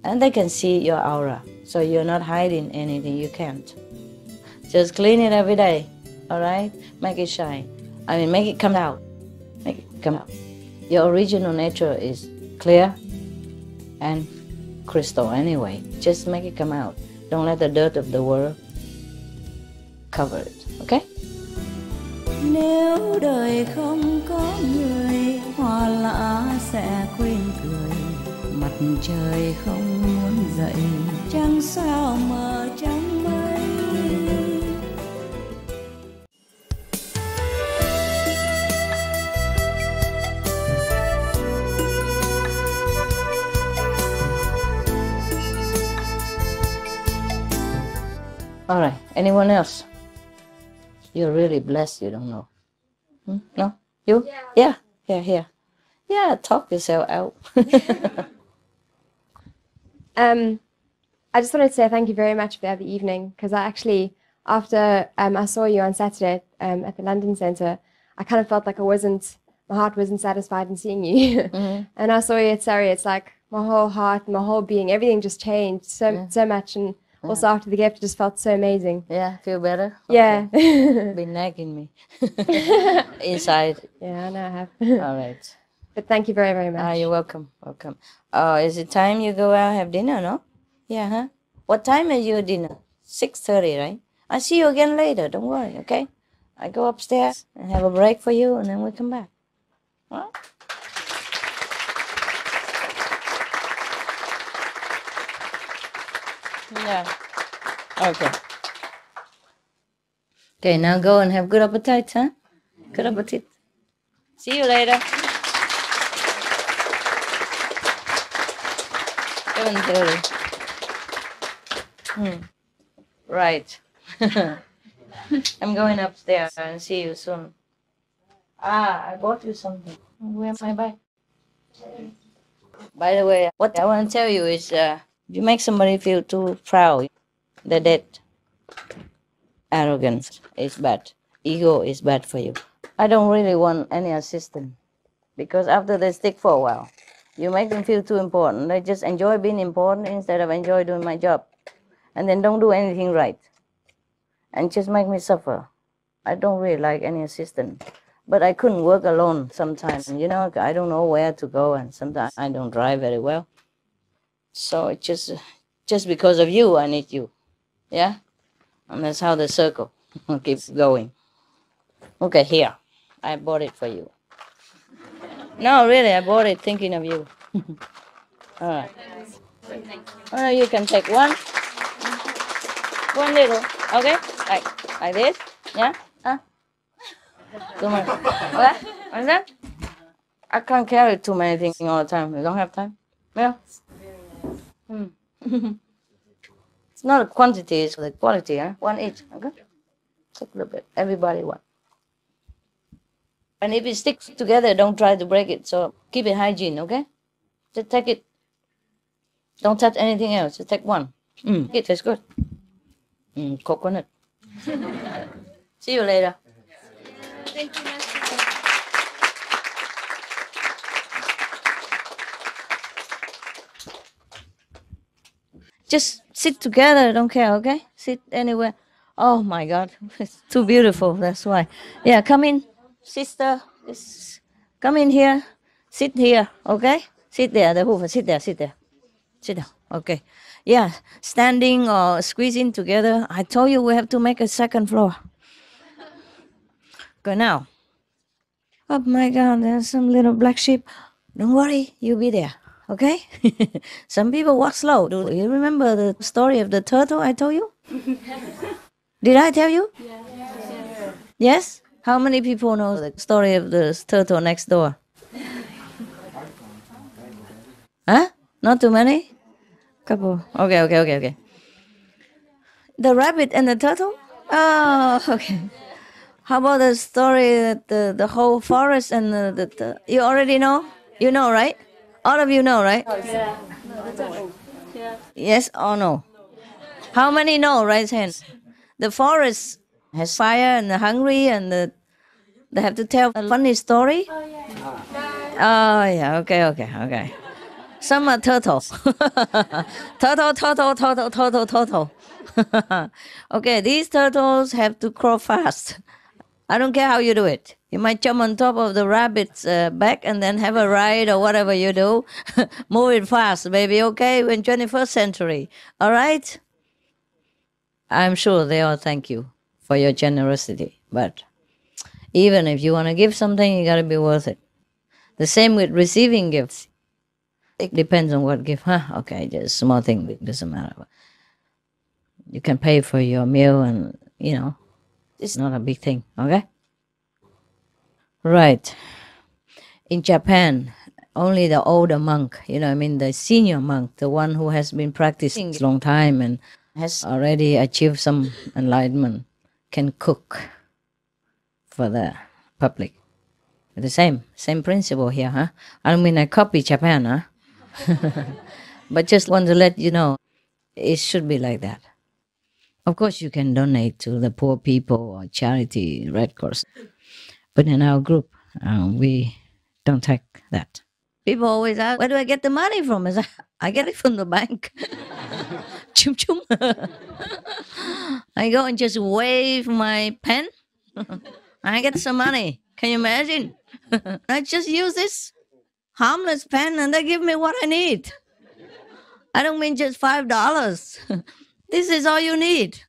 And they can see your aura, so you're not hiding anything, you can't. Just clean it every day, all right? Make it shine. I mean, make it come out. Make it come out. Your original nature is clear and crystal anyway. Just make it come out. Don't let the dirt of the world cover it, okay? Nếu đời không có người, hoa lã sẽ quên cười. Mặt trời không muốn dậy, trăng sao mờ trong mây. All right, anyone else? You're really blessed, you don't know. No? You? Yeah. Yeah, talk yourself out. I just wanted to say thank you very much for the other evening, because I actually, after I saw you on Saturday at the London Centre, I kind of felt like my heart wasn't satisfied in seeing you. Mm-hmm. And I saw you at Surrey, it's like my whole heart, my whole being, everything just changed so much. And also after the gift, it just felt so amazing. Yeah, feel better? Yeah. Okay. Been nagging me. Inside. Yeah, I know I have. All right. But thank you very, very much. You're welcome. Welcome. Is it time you go out and have dinner, no? Yeah, huh? What time is your dinner? 6:30, right? I'll see you again later. Don't worry, okay? I go upstairs and have a break for you, and then we come back. All right? Yeah. Okay. Okay, now go and have good appetite, huh? Good appetite. See you later. 7:30. Right. I'm going upstairs and see you soon. I bought you something. Where's my bag? By the way, what I want to tell you is you make somebody feel too proud. That arrogance is bad. Ego is bad for you. I don't really want any assistant because after they stick for a while, you make them feel too important. They just enjoy being important instead of enjoy doing my job. And then don't do anything right. And just make me suffer. I don't really like any assistant. But I couldn't work alone sometimes. You know, I don't know where to go, and sometimes I don't drive very well. So it's just because of you, I need you. Yeah? And that's how the circle keeps going. Okay, here. I bought it for you. No, really, I bought it thinking of you. All right. Oh, you can take one. One little, okay? Like this, yeah? Too much. Okay? Like that? I can't carry too many things all the time. You don't have time? Yeah? It's not a quantity, it's the quality, huh? One each, okay? Take a little bit. Everybody one. And if it sticks together, don't try to break it. So keep it hygiene, okay? Just take it. Don't touch anything else. Just take one. It tastes good. Coconut. See you later. Thank you, Master. Just sit together. I don't care, okay? Sit anywhere. Oh my God, it's too beautiful. That's why. Yeah, come in, sister. Come in here. Sit here, okay? Sit there. The Hoover. Sit there. Sit there. Sit down. Okay. Yeah, standing or squeezing together. I told you we have to make a second floor. Go now. Oh my God, there's some little black sheep. Don't worry, you'll be there, okay? Some people walk slow. Do you remember the story of the turtle I told you? Did I tell you? Yes. Yes? How many people know the story of the turtle next door? Huh? Not too many? Couple. Okay. The rabbit and the turtle? Oh, okay. How about the story that the whole forest and the you already know? You know, right? All of you know, right? Yeah. Yes or no? How many know? Raise hands. The forest has fire and they're hungry and they have to tell a funny story. Oh yeah. Okay. Some are turtles. Turtle. Okay, these turtles have to crawl fast. I don't care how you do it. You might jump on top of the rabbit's back and then have a ride or whatever you do. Move it fast, baby, okay? We're in 21st century, all right? I'm sure they all thank you for your generosity. But even if you want to give something, you got to be worth it. The same with receiving gifts. It depends on what gift. Okay, just a small thing, it doesn't matter. You can pay for your meal and, it's not a big thing, okay? Right. In Japan, only the older monk, the senior monk, the one who has been practicing a long time and has already achieved some enlightenment, can cook for the public. The same principle here, huh? I don't mean I copy Japan, huh? But just want to let you know, it should be like that. Of course, you can donate to the poor people or charity, Red Cross. But in our group, we don't take that. People always ask, where do I get the money from? I get it from the bank. Chum chum. I go and just wave my pen. I get some money. Can you imagine? I just use this harmless pen and they give me what I need. I don't mean just $5. This is all you need.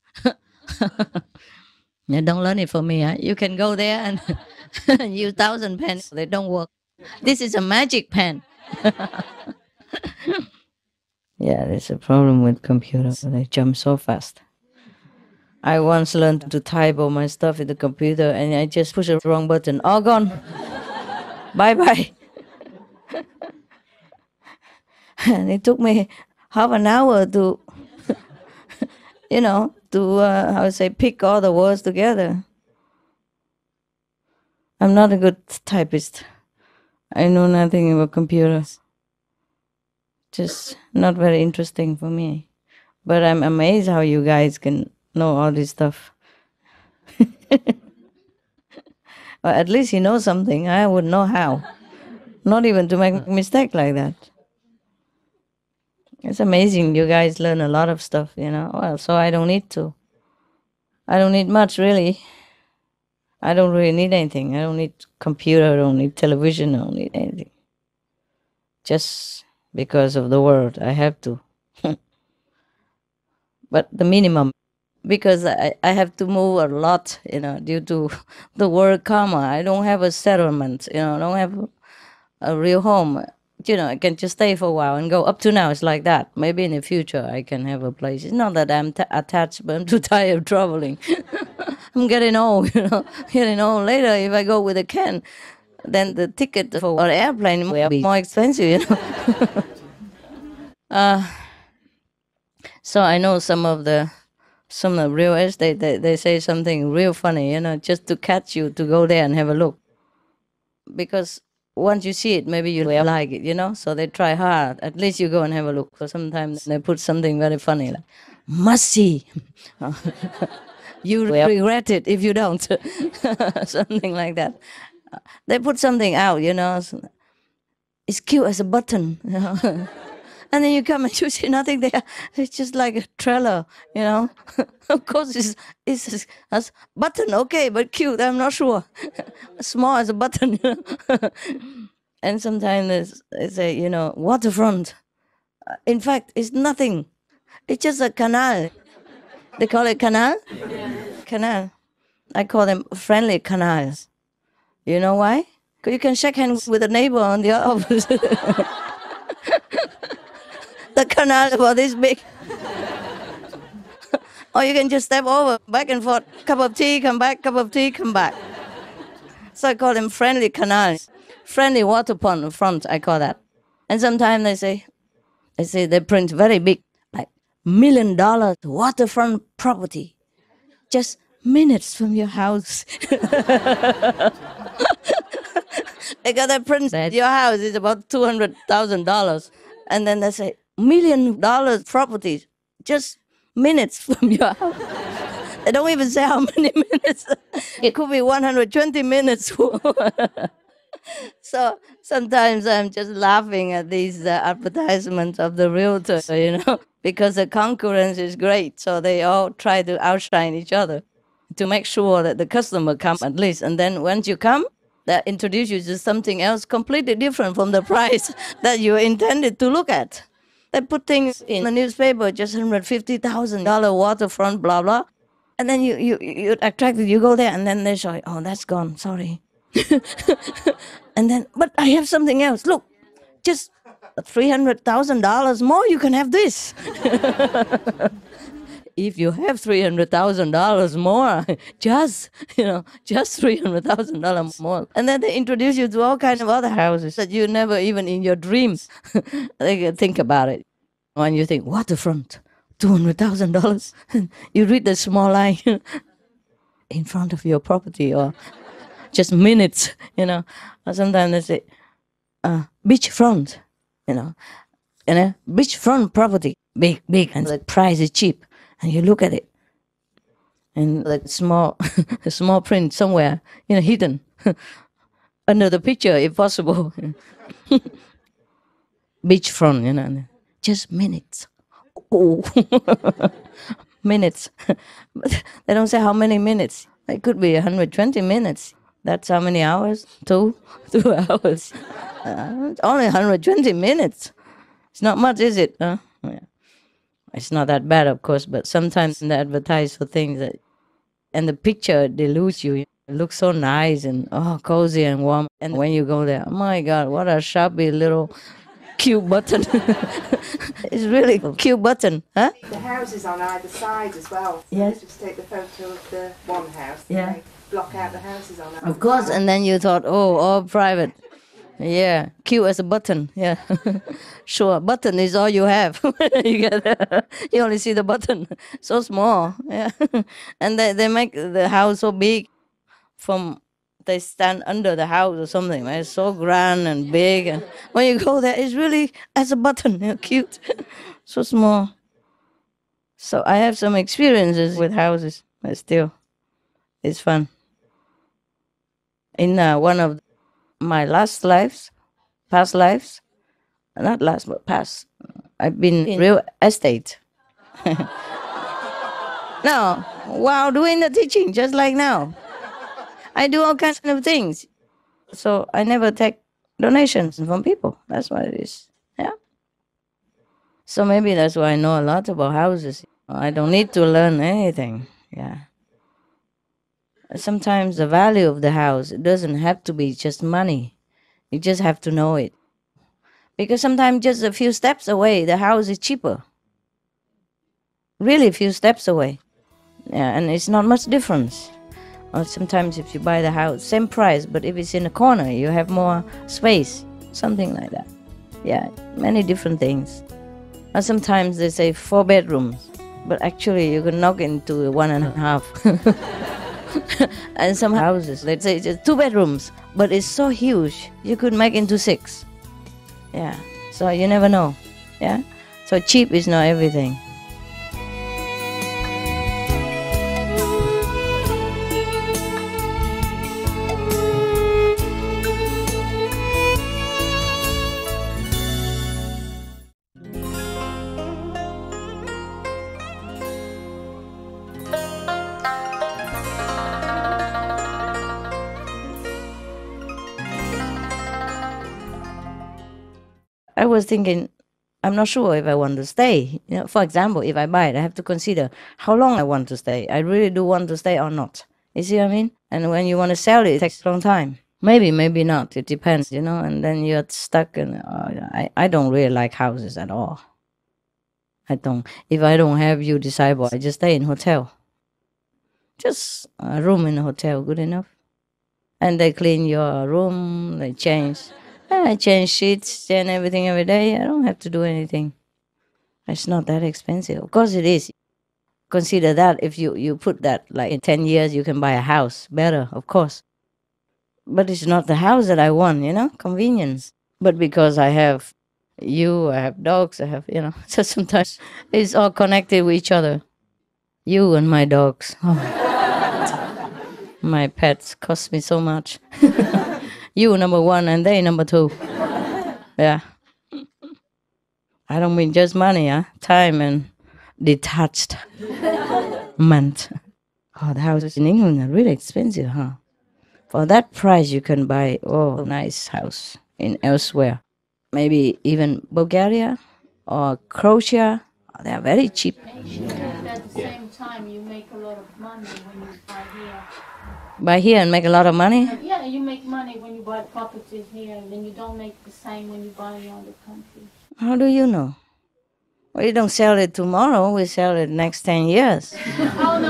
Yeah, don't learn it from me. Huh? You can go there and use 1,000 pens. They don't work. This is a magic pen. Yeah, there's a problem with computers. They jump so fast. I once learned to type all my stuff in the computer and I just push the wrong button. All gone. Bye-bye. And it took me half an hour to, pick all the words together. I'm not a good typist. I know nothing about computers. Just not very interesting for me. But I'm amazed how you guys can know all this stuff. Well, at least you know something. I would know how. Not even to make a mistake like that. It's amazing. You guys learn a lot of stuff, Well, so I don't need to. I don't need much, really. I don't really need anything. I don't need computer. I don't need television. I don't need anything. Just because of the world, I have to. But the minimum, because I have to move a lot, due to the word karma. I don't have a settlement, I don't have a real home. I can just stay for a while and go. Up to now, it's like that. Maybe in the future, I can have a place. It's not that I'm attached, but I'm too tired of traveling. I'm getting old, getting old. Later, if I go with a can, then the ticket for an airplane will be more expensive, So I know some of the real estate, they say something real funny, just to catch you to go there and have a look. Because once you see it, maybe you will like it, So they try hard. At least you go and have a look. So sometimes they put something very funny, like, must see. You will regret it if you don't. Something like that. They put something out, It's cute as a button, And then you come and you see nothing there. It's just like a trailer, Of course, it's a button, okay, but cute, I'm not sure. Small as a button, And sometimes they say, waterfront. In fact, it's nothing. It's just a canal. They call it canal? Yeah. Canal. I call them friendly canals. You know why? Because you can shake hands with a neighbor on the opposite. The canal is about this big. Or you can just step over, back and forth, cup of tea, come back, cup of tea, come back. So I call them friendly canals. Friendly water pond front, I call that. And sometimes they print very big, like $1 million waterfront property, just minutes from your house. They got that print that your house is about $200,000, and then they say $1 million property, just minutes from your house. They don't even say how many minutes. It could be 120 minutes. So sometimes I'm just laughing at these advertisements of the realtor, because the concurrence is great. So they all try to outshine each other to make sure that the customer comes at least. And then once you come, they introduce you to something else completely different from the price that you intended to look at. They put things in the newspaper, just $150,000 waterfront, blah, blah. And then you're attracted, you go there, and then they say, oh, that's gone, sorry. And then, but I have something else. Look, just $300,000 more, you can have this. If you have $300,000 more, just $300,000 more. And then they introduce you to all kinds of other houses that you never even in your dreams they can think about it. When you think, waterfront, $200,000, you read the small line in front of your property, or just minutes, Or sometimes they say, beachfront, beachfront property, big, and the price is cheap. And you look at it, and like small print somewhere, hidden under the picture, if possible. Beachfront, just minutes. Oh, minutes. But they don't say how many minutes. It could be 120 minutes. That's how many hours? 2 hours. Only 120 minutes. It's not much, is it? Yeah. It's not that bad, of course, but sometimes they advertise for things and the picture deludes you. It looks so nice and cozy and warm. And when you go there, oh my God, what a shabby little cute button. It's really a cute button, huh? The houses on either side as well. So yes. Just take the photo of the one house. Yeah. They block out the houses on either Of course, side. and then you thought, all private. Yeah, cute as a button. Yeah, sure. Button is all you have. You only see the button, so small. Yeah, and they make the house so big. They stand under the house or something. Right? It's so grand and big, and when you go there, it's really as a button. Cute, so small. So I have some experiences with houses, but still, it's fun. In one of my past lives, not last, but past, I've been in real estate. Now, while doing the teaching, just like now, I do all kinds of things. So I never take donations from people. That's what it is. Yeah. So maybe that's why I know a lot about houses. I don't need to learn anything. Yeah. Sometimes the value of the house, it doesn't have to be just money. You just have to know it. Because sometimes just a few steps away, the house is cheaper. Really a few steps away. Yeah, and it's not much difference. Or sometimes if you buy the house, same price, but if it's in a corner, you have more space. Something like that. Yeah, many different things. And sometimes they say 4 bedrooms, but actually you can knock into 1.5. And some houses, let's say it's 2 bedrooms, but it's so huge, you could make into 6. Yeah, so you never know. Yeah, so cheap is not everything. I was thinking, I'm not sure if I want to stay. For example, if I buy it, I have to consider how long I want to stay. I really do want to stay or not. You see what I mean? And when you want to sell it, it takes a long time. Maybe, maybe not. It depends, and then you're stuck. And I don't really like houses at all. I don't. If I don't have you disabled, I just stay in hotel. Just a room in a hotel, good enough. And they clean your room, they change I change sheets and everything every day. I don't have to do anything. It's not that expensive. Of course it is. Consider that if you put that like in 10 years, you can buy a house. Better, of course. But it's not the house that I want, convenience. But because I have you, I have dogs, I have, so sometimes it's all connected with each other. You and my dogs. Oh. My pets cost me so much. You number one and they number two. Yeah. I don't mean just money, time and detached. Oh, the houses in England are really expensive, huh? For that price, you can buy a nice house in elsewhere. Maybe even Bulgaria or Croatia. They are very cheap. And at the same time, you make a lot of money when you buy here. Buy here and make a lot of money? Yeah, you make money when you buy properties here, and then you don't make the same when you buy in other countries. How do you know? We don't sell it tomorrow, we sell it next 10 years. I'm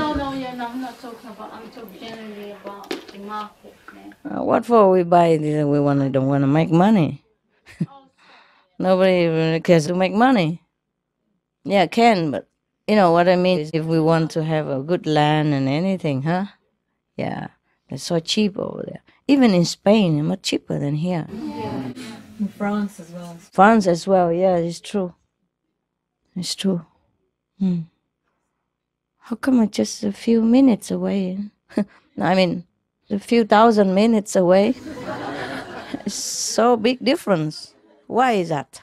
not talking about, I'm talking generally about the market. What for we buy it? Don't want to make money. Nobody really cares to make money. Yeah, can, but you know what I mean? Is if we want to have a good land and anything, huh? Yeah, it's so cheap over there. Even in Spain, it's much cheaper than here. Yeah. In France as well. France as well, yeah, it's true. It's true. How come it's just a few minutes away? I mean, a few thousand minutes away. It's so big difference. Why is that?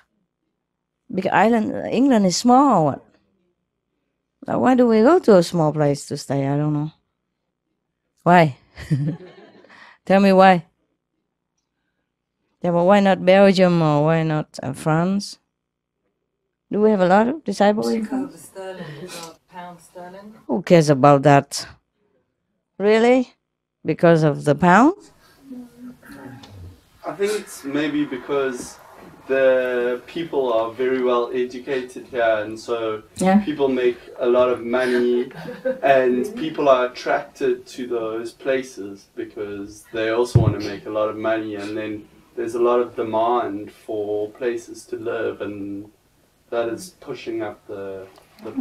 Because England is small or what? Why do we go to a small place to stay? I don't know. Why? Tell me why. Yeah, but why not Belgium or why not France? Do we have a lot of disciples? Because of the sterling, because of pound sterling. Who cares about that? Really? Because of the pound? I think it's maybe because the people are very well educated here, and so people make a lot of money, and people are attracted to those places because they also want to make a lot of money, and then there's a lot of demand for places to live, and that is pushing up the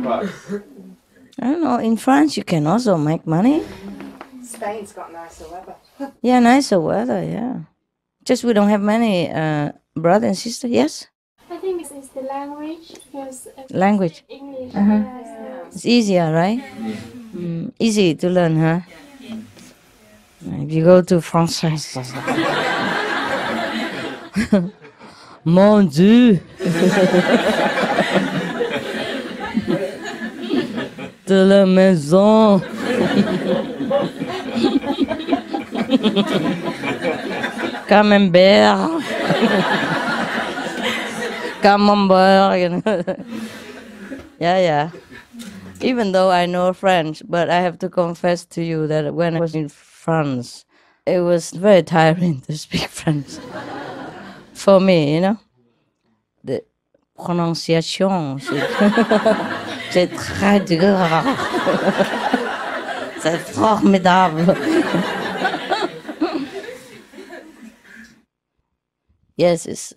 price. I don't know. In France, you can also make money. Spain's got nicer weather. Yeah, nicer weather, yeah. Just we don't have many brother and sister, yes? I think it's the language. Because Language. English. It's easier, right? Easy to learn, huh? If you go to France, Mon Dieu! De la maison! Camembert! Camembert! Yeah. Even though I know French, but I have to confess to you that when I was in France, it was very tiring to speak French. For me, the prononciation, c'est très dur. C'est formidable. Yes, it's,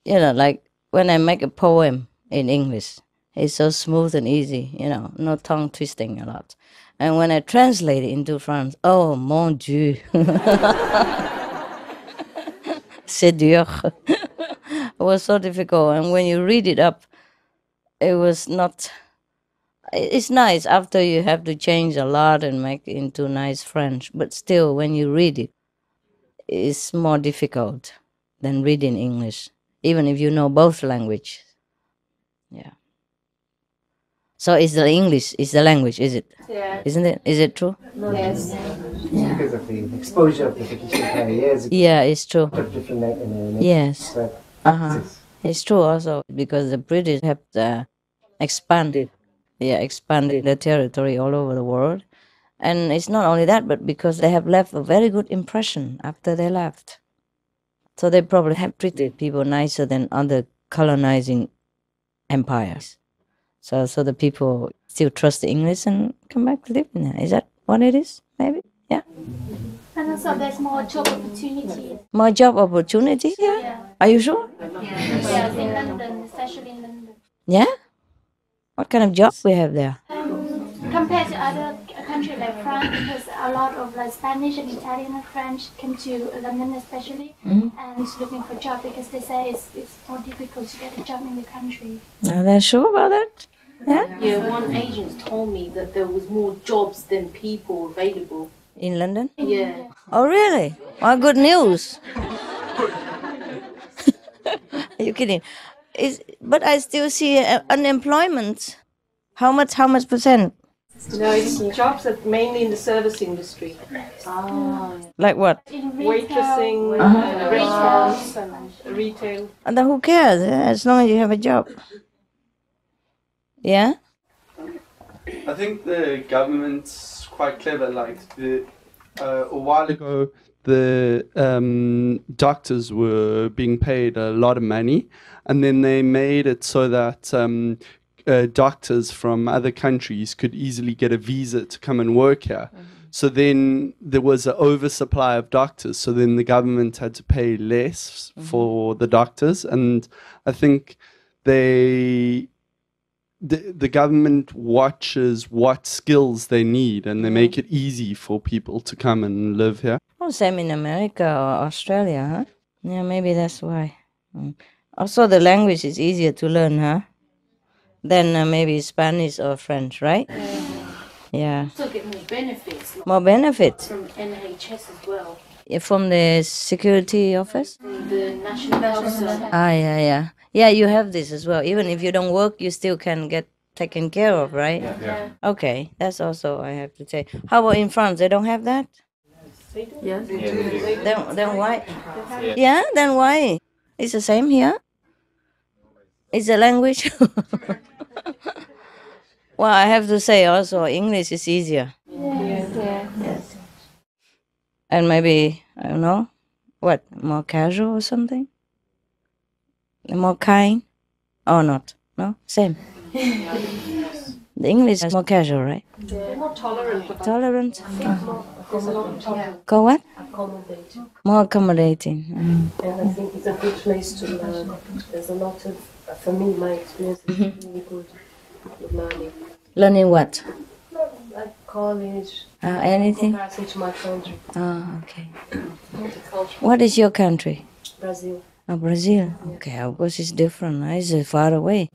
like when I make a poem in English, it's so smooth and easy, no tongue twisting a lot. And when I translate it into French, oh mon Dieu. C'est dur. It was so difficult. And when you read it up, it was not... It's nice after you have to change a lot and make it into nice French. But still, when you read it, it's more difficult than reading English, even if you know both languages. Yeah. So it's the English, is the language, is it? Yeah. Isn't it? Is it true? Yes. Yeah. Because of the exposure of the British Empire years ago. Yeah, it's true. Yes. It's true also because the British have expanded the territory all over the world. And it's not only that, but because they have left a very good impression after they left. So they probably have treated people nicer than other colonizing empires. So the people still trust the English and come back to live in there. Is that what it is? Maybe? Yeah. And also there's more job opportunities. More job opportunity? Yeah. Are you sure? Yes, in London, especially in London. Yeah? What kind of job we have there? Compared to other countries like France, because a lot of like Spanish and Italian and French come to London especially and looking for job because they say it's more difficult to get a job in the country. Are they sure about that? Yeah? Yeah, one agent told me that there was more jobs than people available. In London? Yeah. Oh, really? Well, good news. Are you kidding? But I still see unemployment. How much percent? No, it's jobs that mainly in the service industry. Like what? Waitressing, restaurants, and retail. And then who cares? As long as you have a job. Yeah? I think the government's quite clever. Like a while ago, the doctors were being paid a lot of money, and then they made it so that doctors from other countries could easily get a visa to come and work here. So then there was an oversupply of doctors. So then the government had to pay less for the doctors, and I think the government watches what skills they need, and they make it easy for people to come and live here. Oh, same in America or Australia, huh? Yeah, maybe that's why. Also, the language is easier to learn, huh? Than maybe Spanish or French, right? Yeah. Also get more benefits. More benefits? From NHS as well. From the security office? From the National Health Service. Yeah. Yeah, you have this as well. Even if you don't work, you still can get taken care of, right? Yeah. Okay, that's also, I have to say. How about in France? They don't have that? Yes. Then why? Yeah, then why? It's the same here. It's a language. Well, I have to say also English is easier. Yes. And maybe, I don't know, what, more casual or something? More kind? Or not? No? Same. The English is more casual, right? They're more tolerant. Tolerant? Accommodating. Go what? Accommodating. More accommodating. And I think it's a good place to learn. There's a lot of, for me, my experience is really good with learning. Learning what? Like college. Anything? Comparison to my country. Oh, okay. Multicultural. What is your country? Brazil. Oh, Brazil. Okay, of course it's different. It's far away.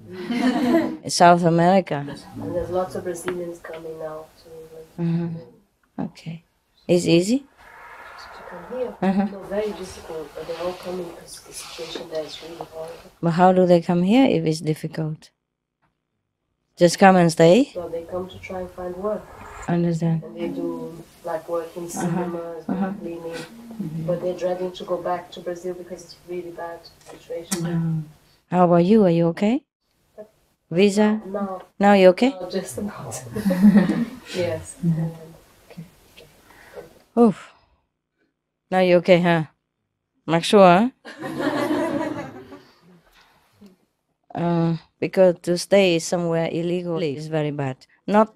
South America. And there's lots of Brazilians coming now to England. Okay. It's easy? To come here. No, very difficult, but they're all coming because the situation there is really hard. But how do they come here if it's difficult? Just come and stay? So they come to try and find work. Understand. And they do like work in cinemas, cleaning. But they're dreading to go back to Brazil because it's a really bad situation. How about you? Are you okay? Visa? No. Now you okay? No, just about. Yes. Oof. Now you okay, huh? Not sure, huh? Because to stay somewhere illegally is very bad. Not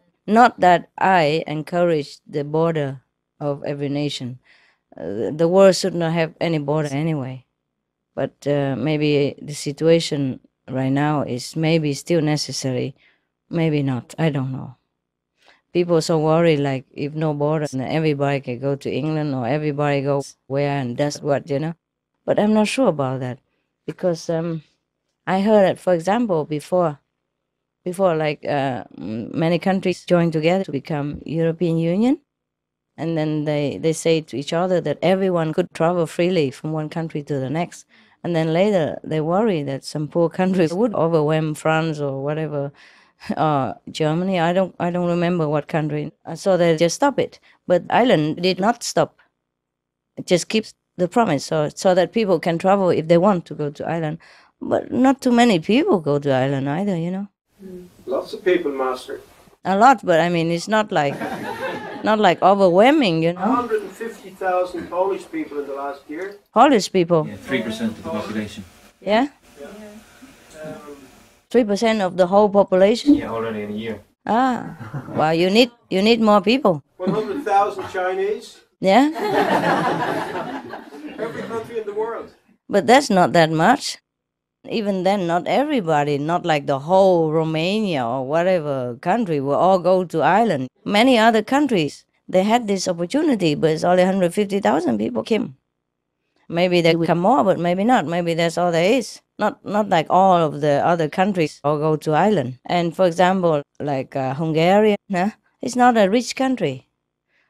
that I encourage the border of every nation. The world should not have any border anyway. But maybe the situation right now is maybe still necessary, maybe not. I don't know. People are so worried, like if no border, everybody can go to England or everybody go where and does what, you know. But I'm not sure about that because I heard that, for example, before like many countries joined together to become European Union, and then they say to each other that everyone could travel freely from one country to the next. And then later they worry that some poor countries would overwhelm France or whatever, Germany. I don't remember what country. So they just stop it. But Ireland did not stop. It just keeps the promise so that people can travel if they want to go to Ireland. But not too many people go to Ireland either, you know. Lots of people, Master. A lot, but I mean it's not like overwhelming, you know. 150,000 Polish people in the last year. Polish people. Yeah, 3% of the population. Yeah. 3% of the whole population. Yeah, already in a year. Well, you need more people. 100,000 50,000 Chinese. Yeah? Every country in the world. But that's not that much. Even then, not everybody, not like the whole Romania or whatever country will all go to Ireland. Many other countries, they had this opportunity, but it's only 150,000 people came. Maybe there will come more, but maybe not. Maybe that's all there is. Not like all of the other countries all go to Ireland. And for example, like Hungary, it's not a rich country.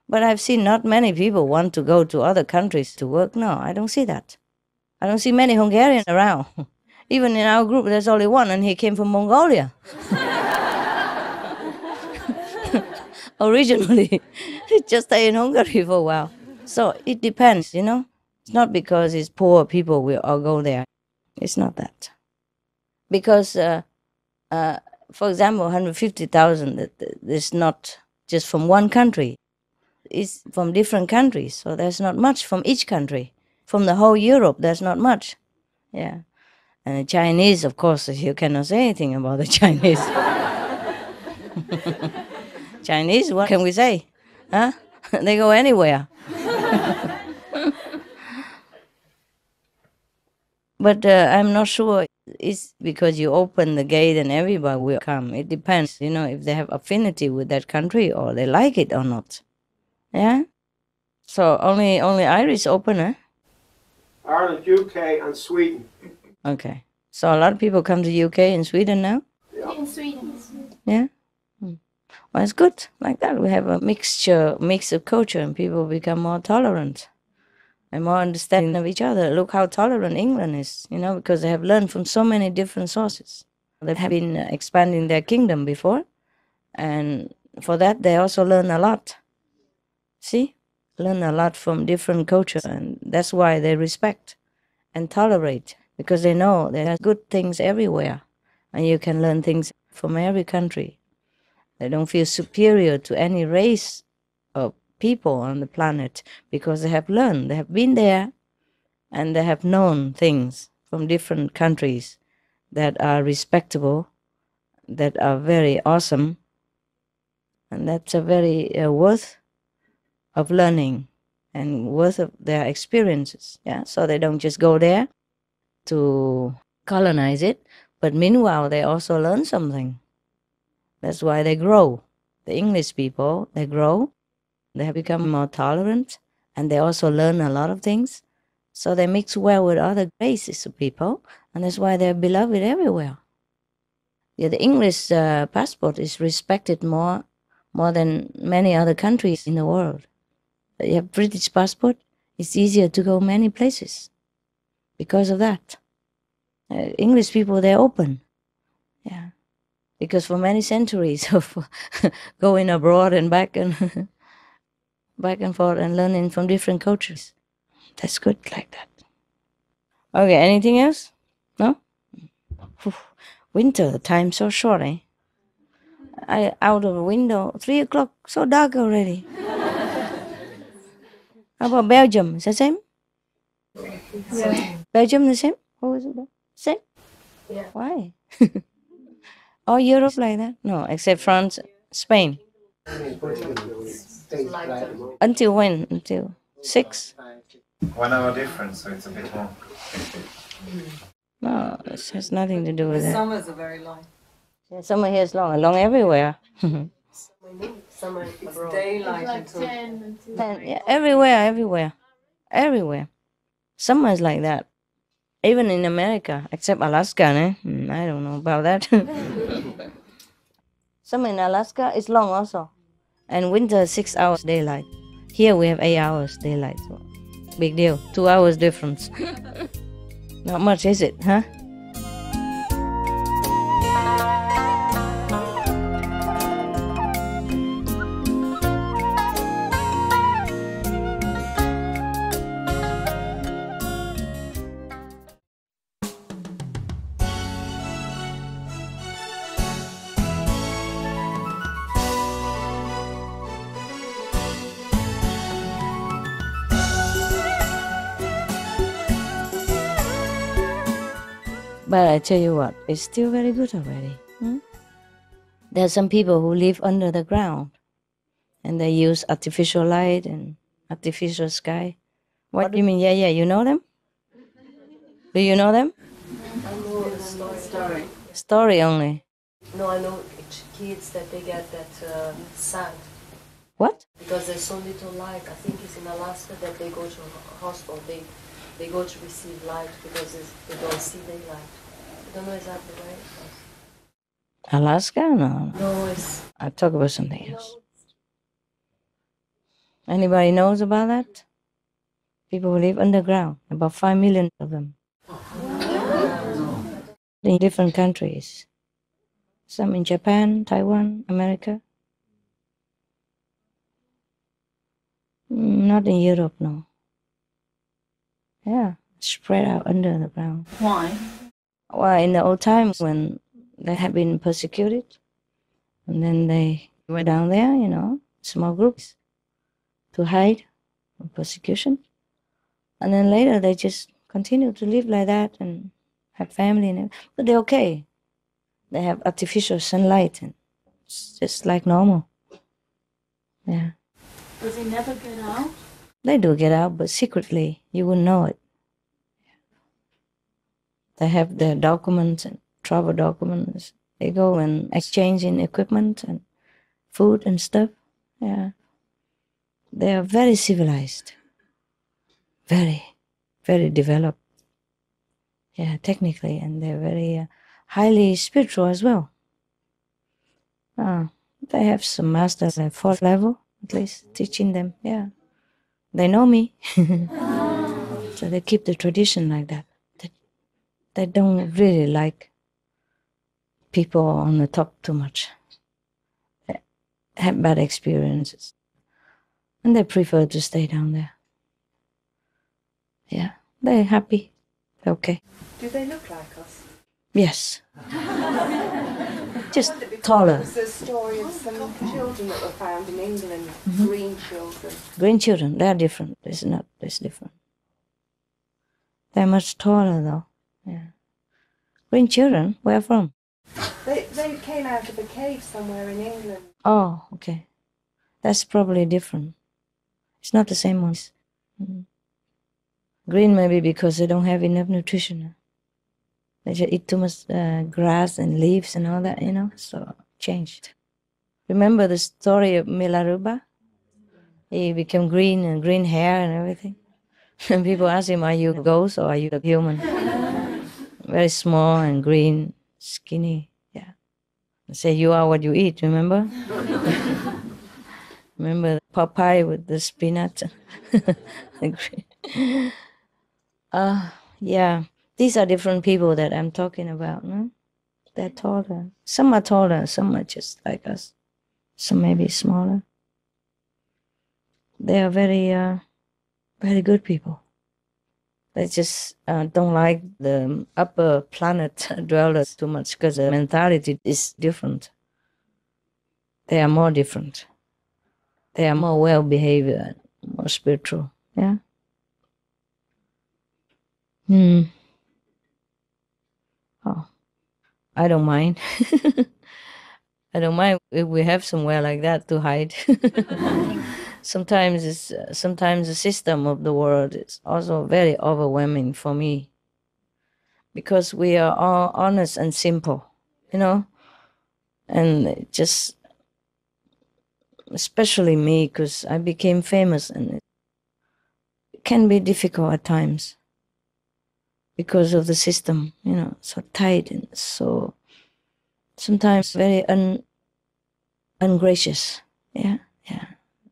But I've seen not many people want to go to other countries to work. No, I don't see that. I don't see many Hungarians around. Even in our group, there's only one, and he came from Mongolia. Originally, he just stayed in Hungary for a while. So it depends, you know. It's not because it's poor people will all go there. It's not that. Because, for example, 150,000 is not just from one country. It's from different countries, so there's not much from each country. From the whole Europe, there's not much. Yeah. And the Chinese, of course, you cannot say anything about the Chinese. Chinese, what can we say? Huh? They go anywhere. But I'm not sure it's because you open the gate and everybody will come. It depends, you know, if they have affinity with that country or they like it or not. Yeah? So only Irish open, eh? Ireland, UK, and Sweden. Okay. So a lot of people come to UK and Sweden now? Yeah. In Sweden. Yeah? Well, it's good like that. We have a mix of culture and people become more tolerant and more understanding of each other. Look how tolerant England is, you know, because they have learned from so many different sources. They have been expanding their kingdom before, and for that they also learn a lot. See? Learn a lot from different cultures, and that's why they respect and tolerate, because they know there are good things everywhere, and you can learn things from every country. They don't feel superior to any race of people on the planet because they have learned, they have been there, and they have known things from different countries that are respectable, that are very awesome, and that's a very worth of learning and worth of their experiences. Yeah, so they don't just go there to colonize it, but meanwhile they also learn something. That's why they grow. The English people, they grow, they have become more tolerant, and they also learn a lot of things. So they mix well with other races of people, and that's why they're beloved everywhere. Yeah, the English passport is respected more than many other countries in the world. You have British passport, it's easier to go many places because of that. English people, they're open. Yeah. Because for many centuries of going abroad and back and forth and learning from different cultures. That's good like that. Okay, anything else? No? Winter, the time's so short, eh? I out of the window, 3 o'clock, so dark already. How about Belgium? Is that same? Yeah. Belgium the same? Or is it the same? Yeah. Why? All Europe like that? No, except France, Spain. Until when? Until 6? 1 hour difference, so it's a bit more. No, this has nothing to do with that. Summers are very long. Yeah, summer here is long everywhere. Summer it's daylight like until 10 until 10, yeah, everywhere. Summer is like that. Even in America, except Alaska, eh? I don't know about that. Summer in Alaska is long also. And winter, 6 hours daylight. Here we have 8 hours daylight. So big deal. 2 hours difference. Not much, is it, huh? But I tell you what, it's still very good already. There are some people who live under the ground. and they use artificial light and artificial sky. What do you mean? Yeah, you know them? Do you know them? I know the story. Story only. No, I know kids that they get that sad. What? Because there's so little light. I think it's in Alaska that they go to a hospital. They go to receive light because they don't see daylight. I don't know exactly where it was. Alaska? No. No, it's... I'll talk about something else. Anybody knows about that? People who live underground, about 5 million of them. In different countries. Some in Japan, Taiwan, America. Not in Europe, no. Yeah, spread out under the ground. Why? Well, in the old times when they had been persecuted, and then they went down there, small groups, to hide from persecution. And then later they just continue to live like that and have family, but they're okay. They have artificial sunlight, and it's just like normal. Yeah. Does he never get out? They do get out, but secretly, you wouldn't know it. They have their documents and travel documents. They go and exchange in equipment and food and stuff. Yeah. They are very civilized. Very, very developed. Yeah, technically, and they're very highly spiritual as well. They have some masters at 4th level, at least, teaching them. Yeah. They know me. So they keep the tradition like that. They don't really like people on the top too much. They have bad experiences. And they prefer to stay down there. Yeah, they're happy. They're okay. Do they look like us? Yes. Just taller. There's a story of some children that were found in England, green children. Green children, they're different. It's different. They're much taller though. Yeah. Green children, where from? They came out of a cave somewhere in England. Oh, okay. That's probably different. It's not the same ones. Green maybe because they don't have enough nutrition. They just eat too much grass and leaves and all that, so changed. Remember the story of Milaruba? He became green and green hair and everything. And people ask him, are you a ghost or are you a human? Very small and green, skinny, yeah. They say you are what you eat, remember? Remember the Popeye with the spinach? Yeah. These are different people that I'm talking about, no? They're taller. Some are taller, some are just like us. Some may be smaller. They are very, very good people. They just don't like the upper planet dwellers too much because the mentality is different. They are more different. They are more well-behaved, more spiritual, yeah? Oh, I don't mind. I don't mind if we have somewhere like that to hide. Sometimes the system of the world is also very overwhelming for me because we are all honest and simple, and just especially me because I became famous and it can be difficult at times because of the system, so tight and so sometimes very ungracious. Yeah.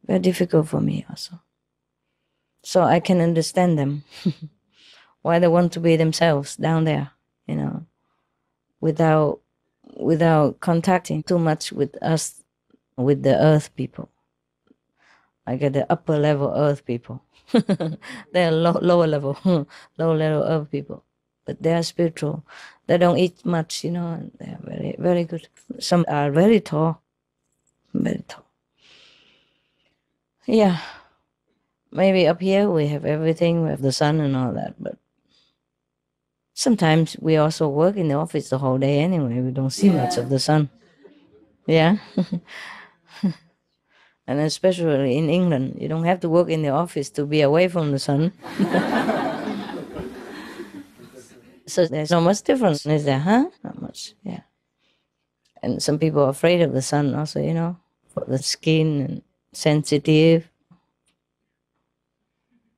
Very difficult for me also. So I can understand them, why they want to be themselves down there, without contacting too much with us, with the earth people. I get the upper level earth people. They're lower level earth people. But they are spiritual. They don't eat much, and they are very, very good. Some are very tall. Very tall. Yeah, maybe up here we have everything, we have the sun and all that, but sometimes we also work in the office the whole day anyway, we don't see much of the sun. Yeah. And especially in England, you don't have to work in the office to be away from the sun. So there's not much difference, is there, huh? Not much, yeah. And some people are afraid of the sun also, you know, for the skin and sensitive.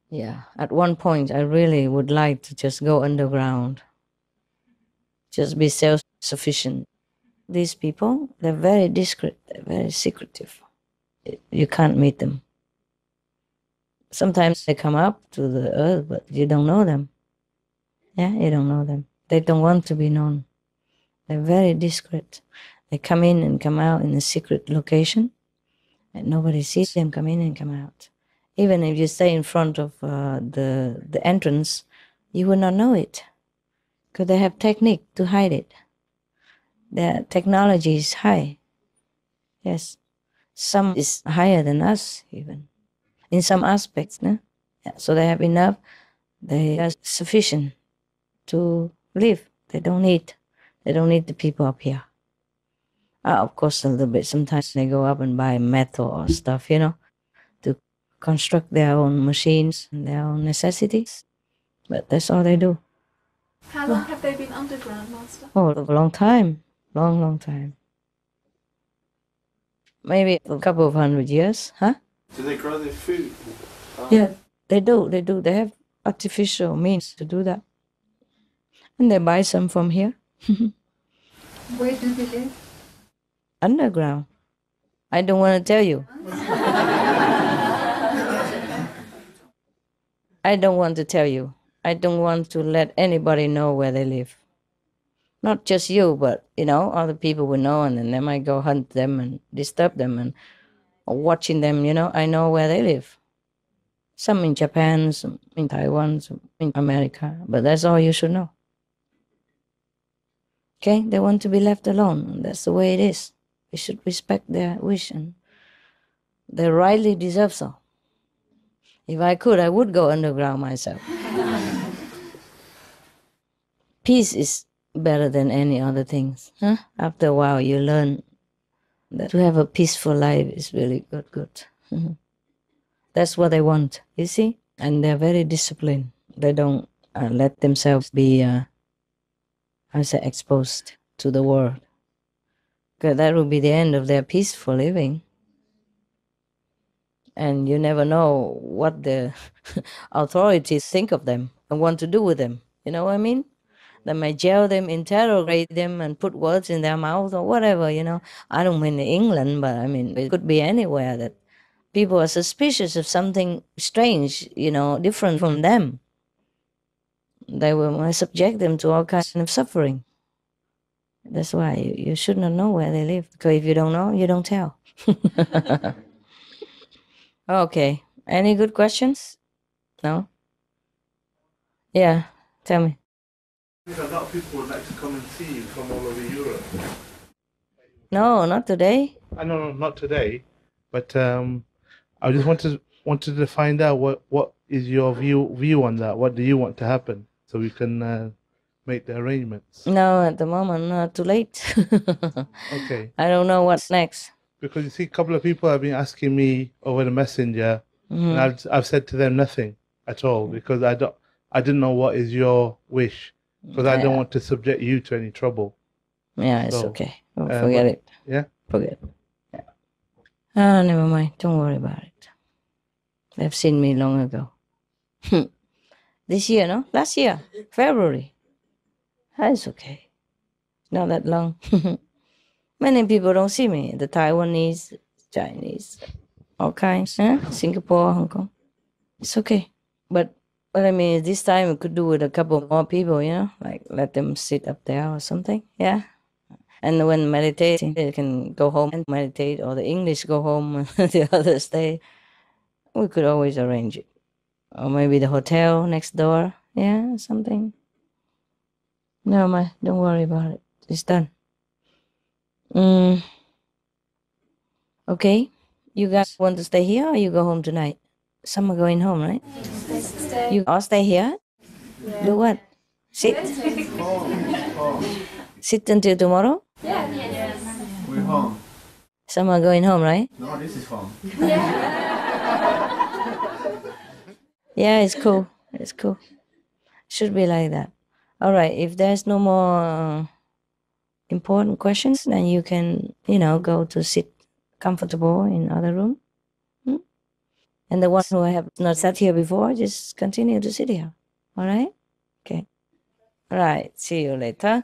Yeah, at one point I really would like to just go underground. Just be self-sufficient. These people, they're very discreet, they're very secretive. You can't meet them. Sometimes they come up to the earth, but you don't know them. Yeah, you don't know them. They don't want to be known. They're very discreet. They come in and come out in a secret location, and nobody sees them come in and come out. Even if you stay in front of the entrance, you will not know it, because they have technique to hide it. Their technology is high. Yes, some is higher than us even, in some aspects. No? Yeah, so they have enough. They are sufficient to live. They don't need the people up here. Of course, a little bit. Sometimes they go up and buy metal or stuff, you know, to construct their own machines and their own necessities. But that's all they do. How long have they been underground, Master? Oh, a long time. Long time. Maybe a couple of 100 years, huh? Do they grow their food? Yeah, they do. They have artificial means to do that. And they buy some from here. Where do they live? Underground. I don't want to tell you. I don't want to tell you. I don't want to let anybody know where they live. Not just you, but, you know, other people will know, and then they might go hunt them and disturb them and watching them, you know. I know where they live. Some in Japan, some in Taiwan, some in America, but that's all you should know. Okay? They want to be left alone. That's the way it is. We should respect their wish, and they rightly deserve so. If I could, I would go underground myself. Peace is better than any other things. Huh? After a while, you learn that to have a peaceful life is really good. That's what they want, you see? And they're very disciplined. They don't let themselves be, exposed to the world. Because that will be the end of their peaceful living. And you never know what the authorities think of them and want to do with them. You know what I mean? They may jail them, interrogate them, and put words in their mouth or whatever, you know. I don't mean England, but I mean, it could be anywhere that people are suspicious of something strange, you know, different from them. They will subject them to all kinds of suffering. That's why you should not know where they live, because if you don't know, you don't tell. Okay. Any good questions? No? Yeah, tell me. A lot of people would like to come and see you from all over Europe. No, not today. No, not today. But I just wanted to find out what is your view on that. What do you want to happen, so we can make the arrangements? No, at the moment, not too late. Okay. I don't know what's next. Because you see, a couple of people have been asking me over the messenger, and I've said to them nothing at all, because I didn't know what is your wish, because I don't want to subject you to any trouble. Yeah, it's okay. Forget it. Yeah? Forget it. Yeah. Never mind. Don't worry about it. They've seen me long ago. This year, no? Last year, February. That's okay. Not that long. Many people don't see me. The Taiwanese, Chinese, all kinds. Singapore, Hong Kong. It's okay. But what I mean is, this time we could do with a couple more people, you know? Like let them sit up there or something. Yeah. And when meditating, they can go home and meditate, or the English go home and the others stay. We could always arrange it. Or maybe the hotel next door. Yeah, something. No, don't worry about it. It's done. Okay. You guys want to stay here or you go home tonight? Some are going home, right? Stay. You all stay here? Yeah. Do what? Sit? Sit until tomorrow? Yeah. We're home. Some are going home, right? No, this is fun. Yeah, it's cool. It's cool. Should be like that. All right. If there's no more important questions, then you can, go to sit comfortable in other room. And the ones who have not sat here before, just continue to sit here. All right? Okay. All right. See you later.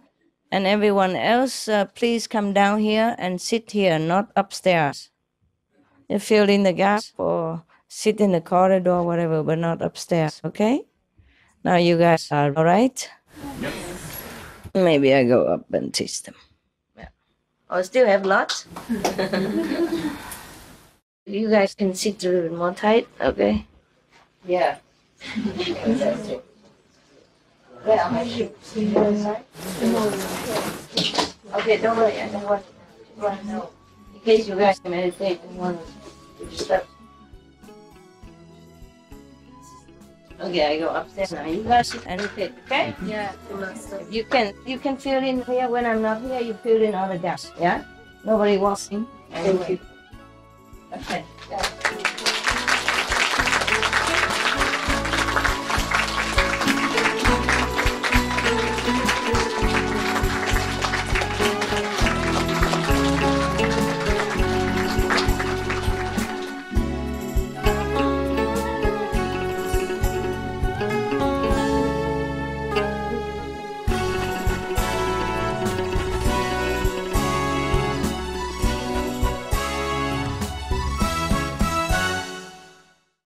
And everyone else, please come down here and sit here, not upstairs. You fill in the gap or sit in the corridor, whatever, but not upstairs, okay? Now you guys are all right? Yep. Maybe I go up and teach them. Yeah. Oh, still have lots? You guys can sit a little bit more tight, okay? Yeah. That's it. Where am I? Okay, don't worry, I don't want to know. In case you guys can meditate and want to disturb. Okay, I go upstairs now. You guys should meditate, okay? Yeah. You can fill in here when I'm not here. You fill in all the gaps, yeah? Nobody walks in. Thank you. Okay.